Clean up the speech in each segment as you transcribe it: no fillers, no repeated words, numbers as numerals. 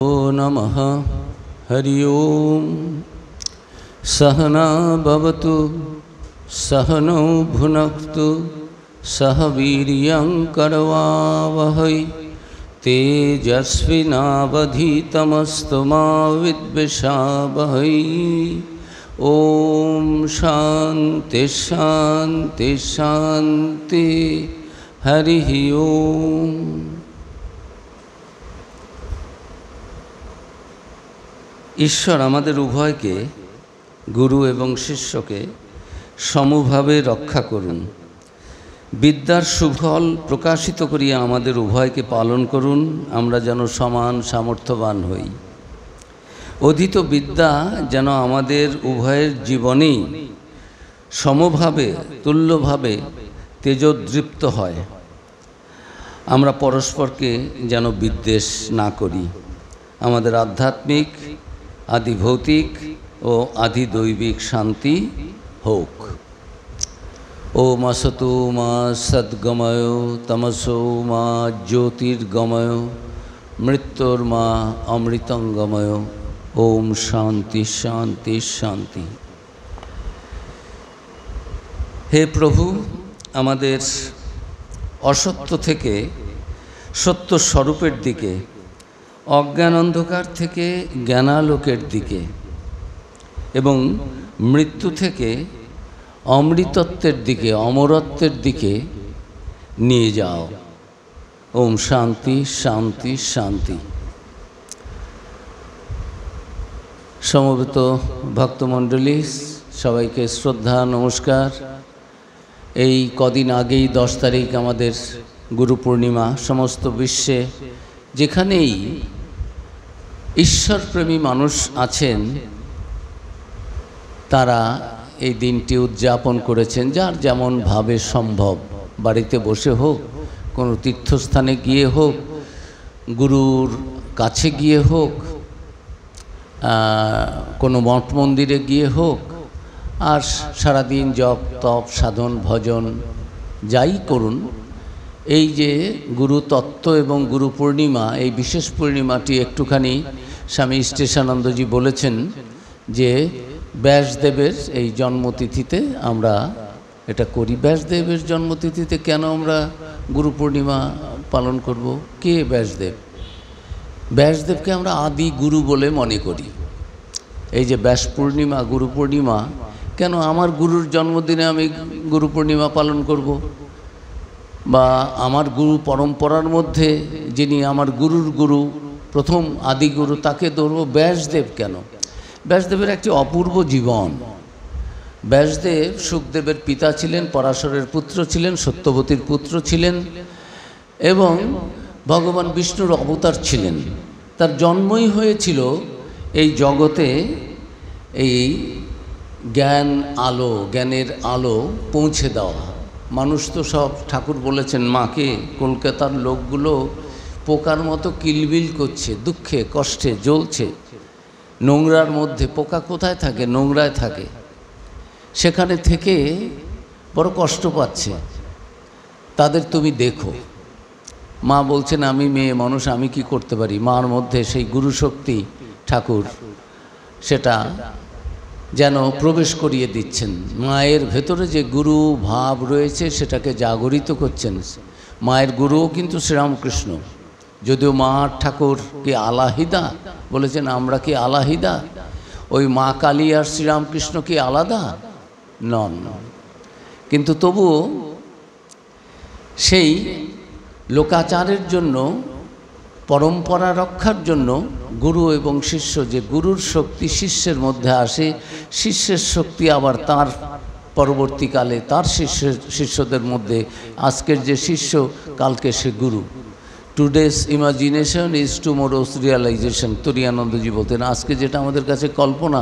ओ नमः हरि ओम। सहना भवतु सहनौ भुनक्तु सह वीर्यं करवावहै तेजस्विनावधीतमस्तु मा विद्विषावहै। ओम शांति शांति शांति। हरि ओम। ঈশ্বর আমাদের উভয়কে গুরু এবং শিষ্যকে সমভাবে রক্ষা করুন। বিদ্যার সুফল প্রকাশিত করিয়া আমাদের উভয়কে পালন করুন, আমরা যেন সমান সামর্থ্যবান হই। অধীত বিদ্যা যেন আমাদের উভয়ের জীবনেই সমভাবে তুল্যভাবে তেজোদ্দীপ্ত হয়। আমরা পরস্পরকে যেন বিদ্বেষ না করি। আমাদের আধ্যাত্মিক, আদি ভৌতিক ও আদি দৈবিক শান্তি হোক। ওম আসতো মা সদ্গময় তমসো মা জ্যোতির্গময় মৃত্যুর মা অমৃতঙ্গময়। ওম শান্তি শান্তি শান্তি। হে প্রভু, আমাদের অসত্য থেকে সত্য স্বরূপের দিকে, অজ্ঞান অন্ধকার থেকে জ্ঞানালোকের দিকে এবং মৃত্যু থেকে অমৃতত্বের দিকে, অমরত্বের দিকে নিয়ে যাও। ওম শান্তি শান্তি শান্তি। সমবেত ভক্তমণ্ডলী, সবাইকে শ্রদ্ধা নমস্কার। এই কদিন আগেই 10 তারিখ আমাদের গুরু পূর্ণিমা। সমস্ত বিশ্বে যেখানেই ঈশ্বরপ্রেমী মানুষ আছেন তারা এই দিনটি উদযাপন করেছেন, যার যেমন ভাবে সম্ভব। বাড়িতে বসে হোক, কোনো তীর্থস্থানে গিয়ে হোক, গুরুর কাছে গিয়ে হোক, কোনো মঠ মন্দিরে গিয়ে হোক, আর সারাদিন জপ তপ সাধন ভজন যাই করুন, এই যে গুরু তত্ত্ব এবং গুরু পূর্ণিমা, এই বিশেষ পূর্ণিমাটি একটুখানি স্বামী ইষ্টেশানন্দজি বলেছেন যে ব্যাসদেবের এই জন্মতিথিতে আমরা এটা করি। ব্যাসদেবের জন্মতিথিতে কেন আমরা গুরু পূর্ণিমা পালন করব? কে ব্যাসদেব? ব্যাসদেবকে আমরা আদি গুরু বলে মনে করি। এই যে ব্যাস পূর্ণিমা, গুরু পূর্ণিমা, কেন আমার গুরুর জন্মদিনে আমি গুরু পূর্ণিমা পালন করব? বা আমার গুরু পরম্পরার মধ্যে যিনি আমার গুরুর গুরু, প্রথম আদি গুরু, তাকে ধরব ব্যাসদেব কেন? ব্যাসদেবের একটি অপূর্ব জীবন। ব্যাসদেব সুখদেবের পিতা ছিলেন, পরাশরের পুত্র ছিলেন, সত্যবতীর পুত্র ছিলেন এবং ভগবান বিষ্ণুর অবতার ছিলেন। তার জন্মই হয়েছিল এই জগতে এই জ্ঞান আলো, জ্ঞানের আলো পৌঁছে দেওয়া। মানুষ তো সব, ঠাকুর বলেছেন মাকে, কলকাতার লোকগুলো পোকার মতো কিলবিল করছে, দুঃখে কষ্টে জ্বলছে। নোংরার মধ্যে পোকা কোথায় থাকে? নোংরায় থাকে। সেখানে থেকে বড় কষ্ট পাচ্ছে। তাদের তুমি দেখো। মা বলছেন আমি মেয়ে মানুষ, আমি কি করতে পারি? মার মধ্যে সেই গুরু শক্তি ঠাকুর সেটা যেন প্রবেশ করিয়ে দিচ্ছেন। মায়ের ভেতরে যে গুরু ভাব রয়েছে সেটাকে জাগরিত করছেন। মায়ের গুরুও কিন্তু শ্রীরামকৃষ্ণ। যদিও মা ঠাকুর কি আলাহিদা, বলেছেন আমরা কি আলাহিদা? ওই মা কালী আর শ্রীরামকৃষ্ণ কি আলাদা? নন। কিন্তু তবুও সেই লোকাচারের জন্য, পরম্পরা রক্ষার জন্য গুরু এবং শিষ্য, যে গুরুর শক্তি শিষ্যের মধ্যে আসে, শিষ্যের শক্তি আবার তার পরবর্তীকালে তার শিষ্যদের মধ্যে। আজকের যে শিষ্য, কালকে সে গুরু। Today's imagination is tomorrow's realization, Turiyanandaji বলতেন। আজকে যেটা আমাদের কাছে কল্পনা,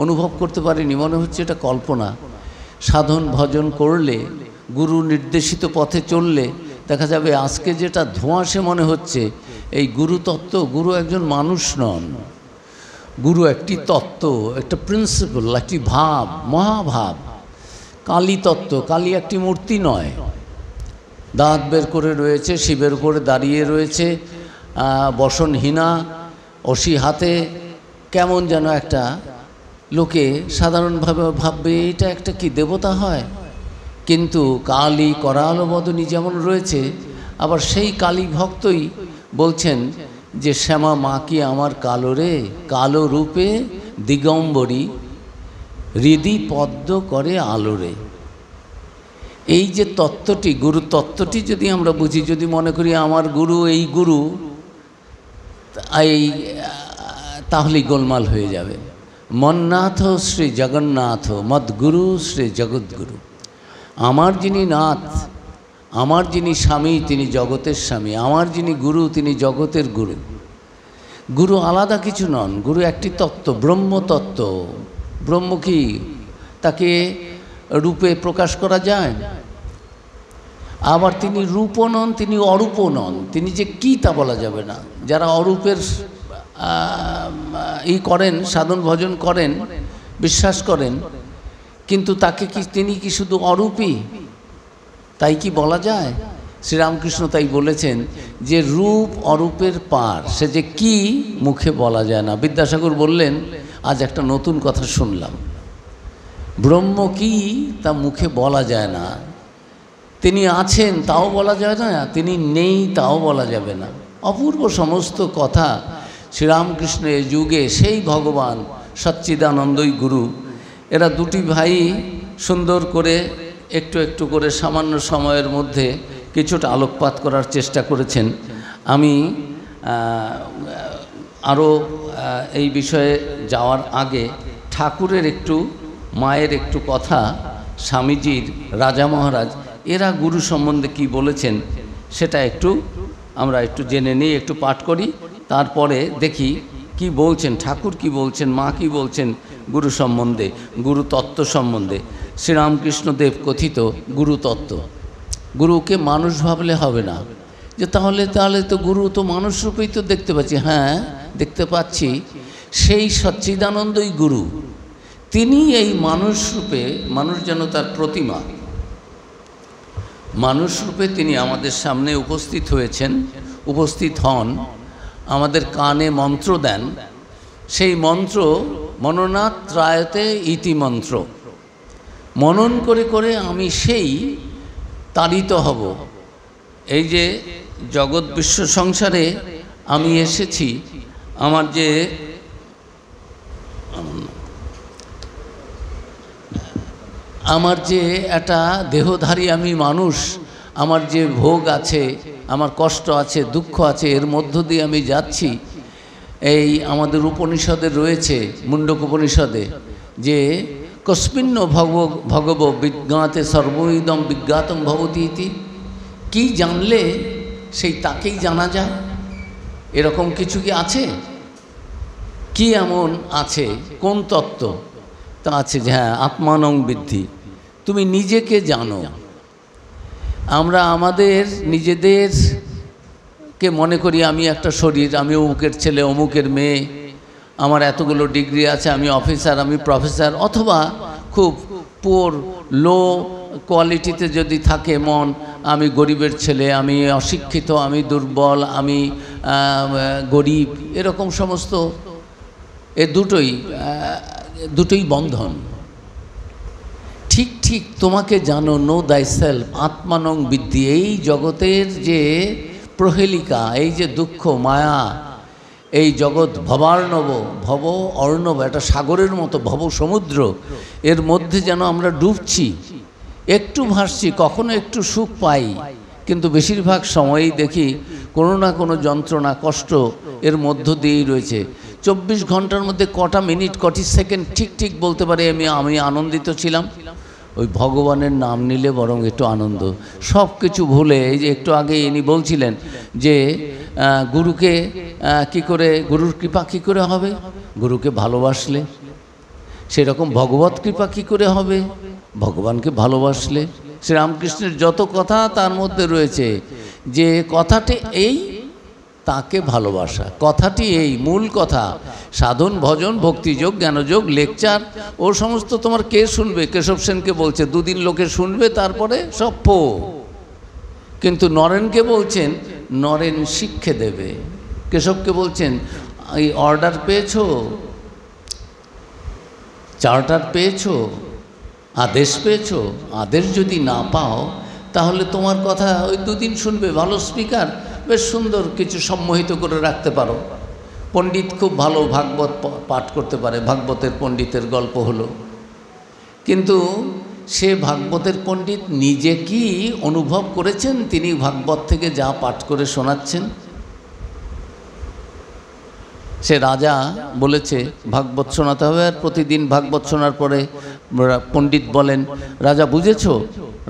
অনুভব করতে পারিনি, মনে হচ্ছে এটা কল্পনা। সাধন ভজন করলে, গুরু নির্দেশিত পথে চললে দেখা যাবে আজকে যেটা ধোঁয়াশে মনে হচ্ছে, এই গুরু তত্ত্ব। গুরু একজন মানুষ নন, গুরু একটি তত্ত্ব, একটা প্রিন্সিপাল, একটি ভাব, মহাভাব। কালী তত্ত্ব, কালী একটি মূর্তি নয়। দাঁত বের করে রয়েছে, শিবের উপরে দাঁড়িয়ে রয়েছে, বসনহীনা, অসি হাতে কেমন যেন একটা লোকে সাধারণভাবে ভাববে এটা একটা কি দেবতা হয়, কিন্তু কালী করাল বদনী যেমন রয়েছে, আবার সেই কালী ভক্তই বলছেন যে শ্যামা মা কি আমার কালো রে, কালো রূপে দিগম্বরী হৃদি পদ্ম করে আলোরে। এই যে তত্ত্বটি, গুরু তত্ত্বটি যদি আমরা বুঝি, যদি মনে করি আমার গুরু এই গুরু, এই তাহলেই গোলমাল হয়ে যাবে। মন্নাথ শ্রী জগন্নাথ মদ্গুরু শ্রী জগৎগুরু। আমার যিনি নাথ, আমার যিনি স্বামী তিনি জগতের স্বামী, আমার যিনি গুরু তিনি জগতের গুরু। গুরু আলাদা কিছু নন, গুরু একটি তত্ত্ব, ব্রহ্মতত্ত্ব। ব্রহ্ম কি? তাকে রূপে প্রকাশ করা যায়, আবার তিনি রূপও নন, তিনি অরূপও নন। তিনি যে কি তা বলা যাবে না। যারা অরূপের করেন, সাধন ভজন করেন, বিশ্বাস করেন, কিন্তু তাকে কি, তিনি কি শুধু অরূপী তাই কি বলা যায়? শ্রীরামকৃষ্ণ তাই বলেছেন যে রূপ অরূপের পার, সে যে কি মুখে বলা যায় না। বিদ্যাসাগর বললেন, আজ একটা নতুন কথা শুনলাম, ব্রহ্ম কি তা মুখে বলা যায় না। তিনি আছেন তাও বলা যায় না, তিনি নেই তাও বলা যাবে না। অপূর্ব সমস্ত কথা শ্রীরামকৃষ্ণের যুগে সেই ভগবান সচ্চিদানন্দই গুরু, এরা দুটি ভাই সুন্দর করে একটু একটু করে সামান্য সময়ের মধ্যে কিছুটা আলোকপাত করার চেষ্টা করেছেন। আমি আরও এই বিষয়ে যাওয়ার আগে ঠাকুরের একটু, মায়ের একটু কথা, স্বামীজির, রাজা মহারাজ এরা গুরু সম্বন্ধে কি বলেছেন সেটা একটু আমরা একটু জেনে নিই, একটু পাঠ করি, তারপরে দেখি কি বলছেন ঠাকুর, কি বলছেন মা, কি বলছেন গুরু সম্বন্ধে, গুরু তত্ত্ব সম্বন্ধে। শ্রীরামকৃষ্ণদেব কথিত গুরু তত্ত্ব। গুরুকে মানুষ ভাবলে হবে না, যে তাহলে তো গুরু তো মানুষ রূপেই তো দেখতে পাচ্ছি। হ্যাঁ দেখতে পাচ্ছি, সেই সচ্চিদানন্দই গুরু। তিনি এই মানুষ রূপে, মানুষ যেন তার প্রতিমা, মানুষ রূপে তিনি আমাদের সামনে উপস্থিত হয়েছেন, উপস্থিত হন, আমাদের কানে মন্ত্র দেন। সেই মন্ত্র মননাথ ত্রায়তে ইতি মন্ত্র, মনন করে করে আমি সেই তাড়িত হব। এই যে জগৎ বিশ্ব সংসারে আমি এসেছি, আমার যে একটা দেহধারী আমি মানুষ, আমার যে ভোগ আছে, আমার কষ্ট আছে, দুঃখ আছে, এর মধ্য দিয়ে আমি যাচ্ছি। এই আমাদের উপনিষদে রয়েছে, মুণ্ডক উপনিষদে, যে কস্মিন্ন ভগব বিজ্ঞাতে সর্বইদম বিজ্ঞাতম ভবতি ইতি। কি জানলে সেই তাকেই জানা যায়, এরকম কিছু কি আছে? কি এমন আছে, কোন তত্ত্ব তা আছে যে হ্যাঁ আত্মানং বিদ্ধি, তুমি নিজেকে জানো। আমরা আমাদের নিজেদেরকে মনে করি আমি একটা শরীর, আমি অমুকের ছেলে, অমুকের মেয়ে, আমার এতগুলো ডিগ্রি আছে, আমি অফিসার, আমি প্রফেসর, অথবা খুব পুয়ার লো কোয়ালিটিতে যদি থাকে মন, আমি গরিবের ছেলে, আমি অশিক্ষিত, আমি দুর্বল, আমি গরিব, এরকম সমস্ত। এ দুটোই বন্ধন। ঠিক ঠিক তোমাকে জানো, নো দাই সেলফ, আত্মানং বিদ্ধি। এই জগতের যে প্রহেলিকা, এই যে দুঃখ মায়া, এই জগৎ ভবার্ণব, ভব অর্ণব, একটা সাগরের মতো ভব সমুদ্র, এর মধ্যে যেন আমরা ডুবছি, একটু ভাসছি, কখনো একটু সুখ পাই, কিন্তু বেশিরভাগ সময়ই দেখি কোনো না কোনো যন্ত্রণা, কষ্ট এর মধ্য দিয়েই রয়েছে। 24 ঘন্টার মধ্যে কটা মিনিট, কটি সেকেন্ড ঠিক ঠিক বলতে পারি আমি আনন্দিত ছিলাম, ওই ভগবানের নাম নিলে বরং একটু আনন্দ, সব কিছু ভুলে। এই যে একটু আগে ইনি বলছিলেন যে গুরুকে কি করে, গুরুর কৃপা কী করে হবে? গুরুকে ভালোবাসলে। সেরকম ভগবত কৃপা কী করে হবে? ভগবানকে ভালোবাসলে। শ্রীরামকৃষ্ণের যত কথা তার মধ্যে রয়েছে যে কথাটি এই, তাকে ভালোবাসা, কথাটি এই মূল কথা। সাধন ভজন ভক্তিযোগ জ্ঞানযোগ লেকচার ও সমস্ত তোমার কে শুনবে? কেশব সেনকে বলছে 2 দিন লোকে শুনবে, তারপরে সব পো। কিন্তু নরেনকে বলছেন নরেন শিক্ষে দেবে। কেশবকে বলছেন এই অর্ডার পেয়েছো, চার্টার পেয়েছো, আদেশ পেয়েছো? আদেশ যদি না পাও তাহলে তোমার কথা ওই দুদিন শুনবে, ভালো স্পিকার, বেশ সুন্দর কিছু সম্মোহিত করে রাখতে পারো। পণ্ডিত খুব ভালো ভাগবত পাঠ করতে পারে, ভাগবতের পণ্ডিতের গল্প হলো, কিন্তু সে ভাগবতের পণ্ডিত নিজে কি অনুভব করেছেন তিনি ভাগবত থেকে যা পাঠ করে শোনাচ্ছেন? সে রাজা বলেছে ভাগবত শোনাতে হবে, আর প্রতিদিন ভাগবত শোনার পরে পণ্ডিত বলেন, রাজা বুঝেছো?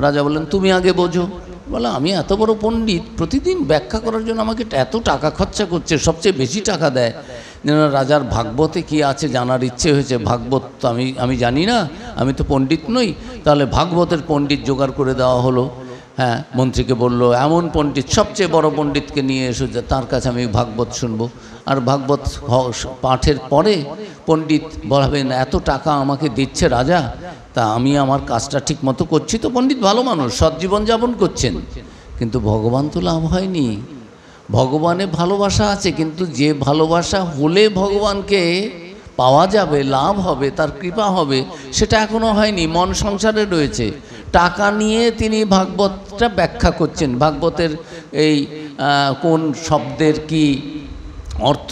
রাজা বলেন, তুমি আগে বোঝো। বলে, আমি এত বড় পণ্ডিত, প্রতিদিন ব্যাখ্যা করার জন্য আমাকে এত টাকা খরচা করছে, সবচেয়ে বেশি টাকা দেয়। রাজার ভাগবতে কি আছে জানার ইচ্ছে হয়েছে, ভাগবত তো আমি জানি না, আমি তো পণ্ডিত নই। তাহলে ভাগবতের পণ্ডিত জোগাড় করে দেওয়া হলো। হ্যাঁ, মন্ত্রীকে বলল, এমন পণ্ডিত, সবচেয়ে বড় পণ্ডিতকে নিয়ে এসো, যে তার কাছে আমি ভাগবত শুনবো। আর ভাগবত পাঠের পরে পণ্ডিত বলবেন, এত টাকা আমাকে দিচ্ছে রাজা, তা আমি আমার কাজটা ঠিক মতো করছি তো? পণ্ডিত ভালো মানুষ, সৎ জীবনযাপন করছেন, কিন্তু ভগবান তো লাভ হয়নি। ভগবানে ভালোবাসা আছে, কিন্তু যে ভালোবাসা হলে ভগবানকে পাওয়া যাবে, লাভ হবে, তার কৃপা হবে, সেটা এখনো হয়নি। মন সংসারে রয়েছে। টাকা নিয়ে তিনি ভাগবতটা ব্যাখ্যা করছেন, ভাগবতের এই কোন শব্দের কি অর্থ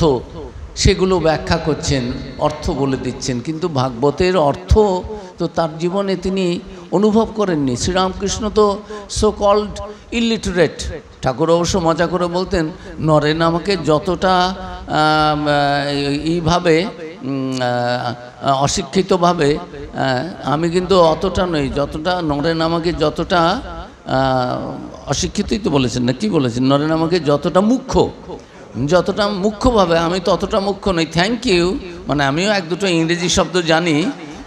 সেগুলো ব্যাখ্যা করছেন, অর্থ বলে দিচ্ছেন, কিন্তু ভাগবতের অর্থ তো তার জীবনে তিনি অনুভব করেননি। শ্রীরামকৃষ্ণ তো সো কল্ড ইলিটারেট। ঠাকুর অবশ্য মজা করে বলতেন, নরেন আমাকে যতটা এইভাবে অশিক্ষিতভাবে, আমি কিন্তু অতটা নই, যতটা নরেন আমাকে যতটা অশিক্ষিতই তো বলেছেন, না কি বলেছেন, নরেন আমাকে যতটা মুখ্যভাবে, আমি ততটা মুখ্য নই। থ্যাংক ইউ, মানে আমিও এক দুটো ইংরেজি শব্দ জানি।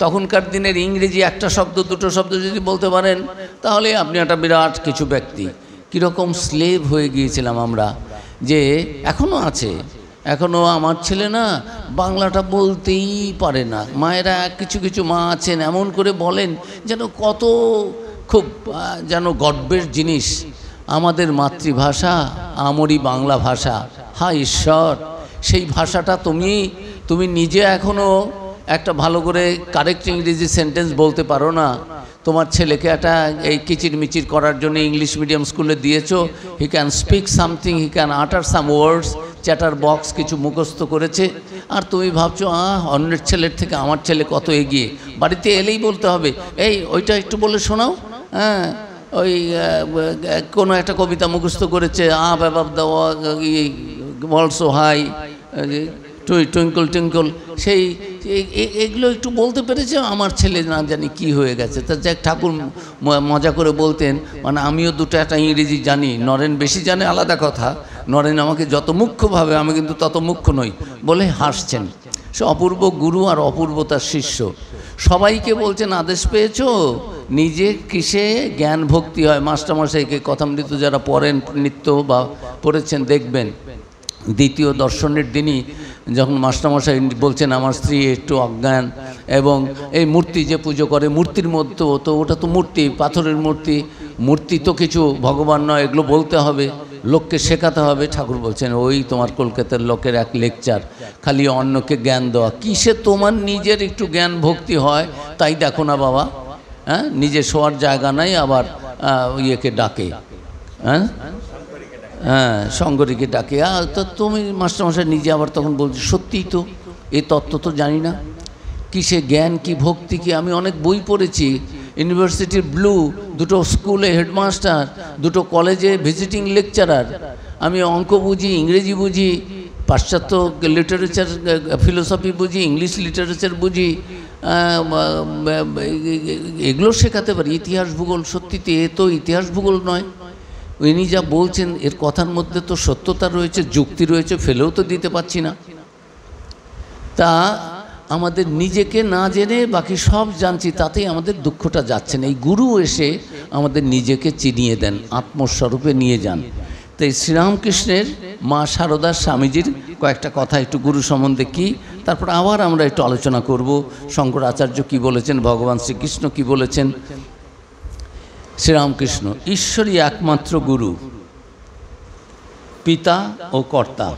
তখনকার দিনের ইংরেজি একটা শব্দ দুটো শব্দ যদি বলতে পারেন তাহলে আপনি একটা বিরাট কিছু ব্যক্তি। কীরকম স্লেভ হয়ে গিয়েছিলাম আমরা, যে এখনও আছে। এখনও আমার ছেলে না বাংলাটা বলতেই পারে না। মায়েরা কিছু কিছু মা আছেন এমন করে বলেন যেন কত খুব যেন গর্বের জিনিস, আমাদের মাতৃভাষা, আমরি বাংলা ভাষা। হ্যাঁ ঈশ্বর, সেই ভাষাটা তুমি নিজে এখনও একটা ভালো করে কারেক্ট ইংরেজি সেন্টেন্স বলতে পারো না। তোমার ছেলেকে একটা এই কিচিরমিচির করার জন্য ইংলিশ মিডিয়াম স্কুলে দিয়েছো, he can speak something, he can আটার সাম ওয়ার্ডস, চ্যাটার বক্স কিছু মুখস্থ করেছে, আর তুমি ভাবছো অন্যের ছেলের থেকে আমার ছেলে কত এগিয়ে। বাড়িতে এলেই বলতে হবে, এই ওইটা একটু বলে শোনাও। হ্যাঁ, ওই কোনো একটা কবিতা মুখস্থ করেছে, বাবা দেওয়া অলসো হাই, টুইঙ্কল টুইঙ্কল, সেই এগুলো একটু বলতে পেরেছে। আমার ছেলে না জানি কি হয়ে গেছে। তা যাক, ঠাকুর মজা করে বলতেন, মানে আমিও দুটো একটা ইংরেজি জানি, নরেন বেশি জানে আলাদা কথা, নরেন আমাকে যত মুখ্যভাবে, আমি কিন্তু তত মুখ্য নই বলে হাসছেন। সে অপূর্ব গুরু আর অপূর্ব তার শিষ্য। সবাইকে বলছেন আদেশ পেয়েছো, নিজে কিসে জ্ঞান ভক্তি হয়। মাস্টারমশাইকে কথামৃত যারা পড়েন, নিত্য বা পড়েছেন দেখবেন, দ্বিতীয় দর্শনের দিনই যখন মাস্টারমশাই বলছেন আমার স্ত্রী একটু অজ্ঞান, এবং এই মূর্তি যে পুজো করে, মূর্তির মধ্যে তো ওটা তো মূর্তি, পাথরের মূর্তি তো কিছু ভগবান নয়, এগুলো বলতে হবে, লোককে শেখাতে হবে। ঠাকুর বলছেন, ওই তোমার কলকাতার লোকের এক লেকচার, খালি অন্যকে জ্ঞান দেওয়া। কিসে তোমার নিজের একটু জ্ঞান ভক্তি হয় তাই দেখো না বাবা। হ্যাঁ, নিজে শোয়ার জায়গা নাই, আবার ইয়েকে ডাকে, হ্যাঁ শঙ্করীকে ডাকে। তো তুমি মাস্টারমশাই নিজে আবার তখন বলছি, সত্যিই তো এই তত্ত্ব তো জানি না, কিসে জ্ঞান কি ভক্তি কি। আমি অনেক বই পড়েছি, ইউনিভার্সিটির ব্লু, দুটো স্কুলে হেডমাস্টার, দুটো কলেজে ভিজিটিং লেকচারার। আমি অঙ্ক বুঝি, ইংরেজি বুঝি, পাশ্চাত্য লিটারেচার ফিলোসফি বুঝি, ইংলিশ লিটারেচার বুঝি, এগুলো শেখাতে পারি। ইতিহাস ভূগোল, সত্যিতে এ তো ইতিহাস ভূগোল নয়। উনি যা বলছেন এর কথার মধ্যে তো সত্যতা রয়েছে, যুক্তি রয়েছে, ফেলেও তো দিতে পারছি না। তা আমাদের নিজেকে না জেনে বাকি সব জানছি, তাতেই আমাদের দুঃখটা যাচ্ছে না। এই গুরু এসে আমাদের নিজেকে চিনিয়ে দেন, আত্মস্বরূপে নিয়ে যান। তাই শ্রীরামকৃষ্ণের মা শারদার স্বামীজির কয়েকটা কথা একটু গুরু সম্বন্ধে কি, তারপর আবার আমরা একটু আলোচনা করব শঙ্করাচার্য কি বলেছেন, ভগবান শ্রীকৃষ্ণ কি বলেছেন। শ্রীরামকৃষ্ণ ঈশ্বরই একমাত্র গুরু, পিতা ও কর্তা।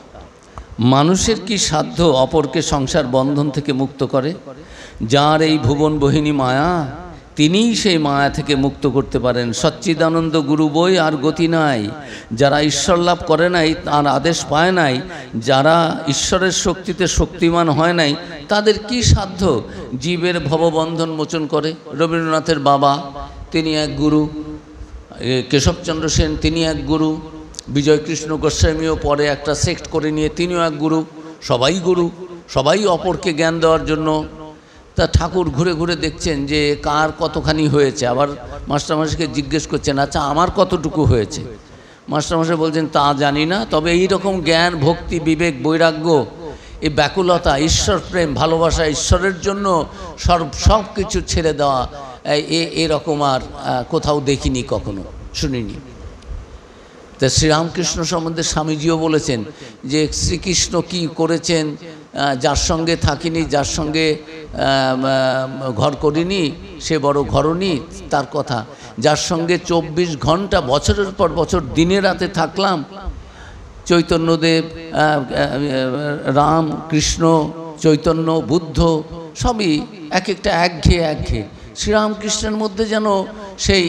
মানুষের কি সাধ্য অপরকে সংসার বন্ধন থেকে মুক্ত করে? যার এই ভুবন বহিনী মায়া, তিনিই সেই মায়া থেকে মুক্ত করতে পারেন। সচ্চিদানন্দ গুরু বই আর গতি নাই। যারা ঈশ্বর লাভ করে নাই, তার আদেশ পায় নাই, যারা ঈশ্বরের শক্তিতে শক্তিমান হয় নাই, তাদের কি সাধ্য জীবের ভববন্ধন মোচন করে? রবীন্দ্রনাথের বাবা তিনি এক গুরু, কেশবচন্দ্র সেন তিনি এক গুরু, বিজয়কৃষ্ণ গোস্বামীও পরে একটা সেক্ট করে নিয়ে তিনিও এক গুরু। সবাই গুরু, সবাই অপরকে জ্ঞান দেওয়ার জন্য। তা ঠাকুর ঘুরে ঘুরে দেখছেন যে কার কতখানি হয়েছে। আবার মাস্টারমশাইকে জিজ্ঞেস করছেন, আচ্ছা আমার কতটুকু হয়েছে? মাস্টারমশাই বলছেন, তা জানি না, তবে এই রকম জ্ঞান, ভক্তি, বিবেক, বৈরাগ্য, এই ব্যাকুলতা, ঈশ্বর প্রেম, ভালোবাসা, ঈশ্বরের জন্য সব কিছু ছেড়ে দেওয়া, এরকম আর কোথাও দেখিনি, কখনো শুনিনি। তা শ্রীরামকৃষ্ণ সম্বন্ধে স্বামীজিও বলেছেন যে শ্রীকৃষ্ণ কি করেছেন, যার সঙ্গে থাকিনি, যার সঙ্গে ঘর করিনি সে বড় ঘরণী, তার কথা। যার সঙ্গে 24 ঘন্টা বছরের পর বছর দিনে রাতে থাকলাম, চৈতন্যদেব, রাম, কৃষ্ণ, চৈতন্য, বুদ্ধ, সবই এক একটা একঘেয়ে। শ্রীরামকৃষ্ণের মধ্যে যেন সেই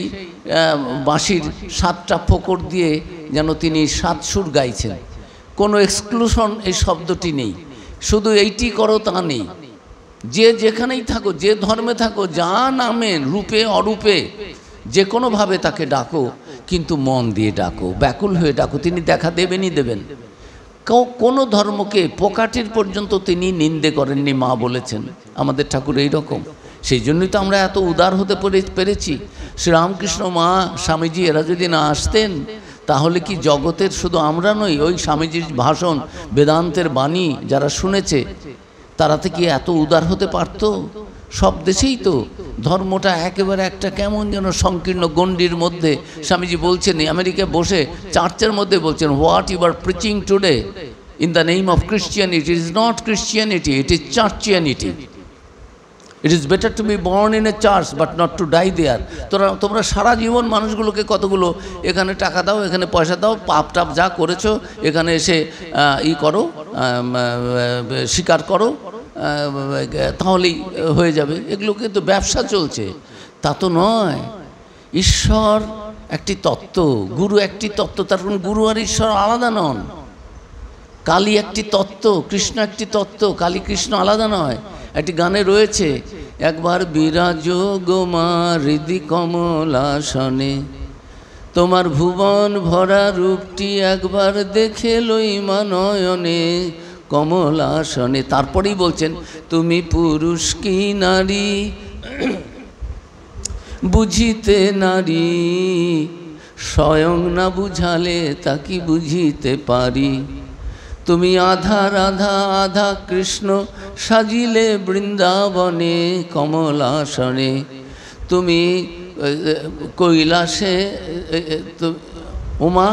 বাঁশির 7টা ফোঁকর দিয়ে যেন তিনি 7 সুর গাইছেন। কোনো এক্সক্লুশন এই শব্দটি নেই। শুধু এইটি করো তা নেই। যে যেখানেই থাকো, যে ধর্মে থাকো, যা নামে, রূপে অরূপে, যে কোনোভাবে তাকে ডাকো, কিন্তু মন দিয়ে ডাকো, ব্যাকুল হয়ে ডাকো, তিনি দেখা দেবেনই দেবেন। কোনো ধর্মকে পোকাটির পর্যন্ত তিনি নিন্দে করেননি, মা বলেছেন। আমাদের ঠাকুর এই রকম। সেই জন্যই তো আমরা এত উদার হতে পেরেছি। শ্রীরামকৃষ্ণ, মা, স্বামীজি এরা যদি না আসতেন, তাহলে কি জগতের শুধু আমরা নই, ওই স্বামীজির ভাষণ, বেদান্তের বাণী যারা শুনেছে, তারা থেকে এত উদার হতে পারত? সব দেশেই তো ধর্মটা একেবারে একটা কেমন যেন সংকীর্ণ গণ্ডির মধ্যে। স্বামীজি বলছেন, আমেরিকায় বসে চার্চের মধ্যে বলছেন, what you are preaching today in the name of Christianity, it is not Christianity, it is churchianity. It is better to be born in a church but not to die there. তোমরা সারা জীবন মানুষগুলোকে কতগুলো এখানে টাকা দাও, এখানে পয়সা দাও, পাপ টাপ যা করেছো এখানে এসে করো, স্বীকার করো, তাহলেই হয়ে যাবে। এগুলো কিন্তু ব্যবসা চলছে, তা তো নয়। ঈশ্বর একটি তত্ত্ব, গুরু একটি তত্ত্ব, তার কোন গুরু আর ঈশ্বর আলাদা নন। কালী একটি তত্ত্ব, কৃষ্ণ একটি তত্ত্ব, কালী কৃষ্ণ আলাদা নয়। একটি গানে রয়েছে, একবার বিরাজ গো মা হৃদি কমলাসনে, তোমার ভুবন ভরা রূপটি একবার দেখে লই মা নয়নে কমলাসনে। তারপরেই বলছেন, তুমি পুরুষ কি নারী বুঝিতে নারী, স্বয়ং না বুঝালে তা কি বুঝিতে পারি। তুমি আধা রাধা আধা কৃষ্ণ সাজিলে বৃন্দাবনে কমলাসনে। তুমি কৈলাসে উমা,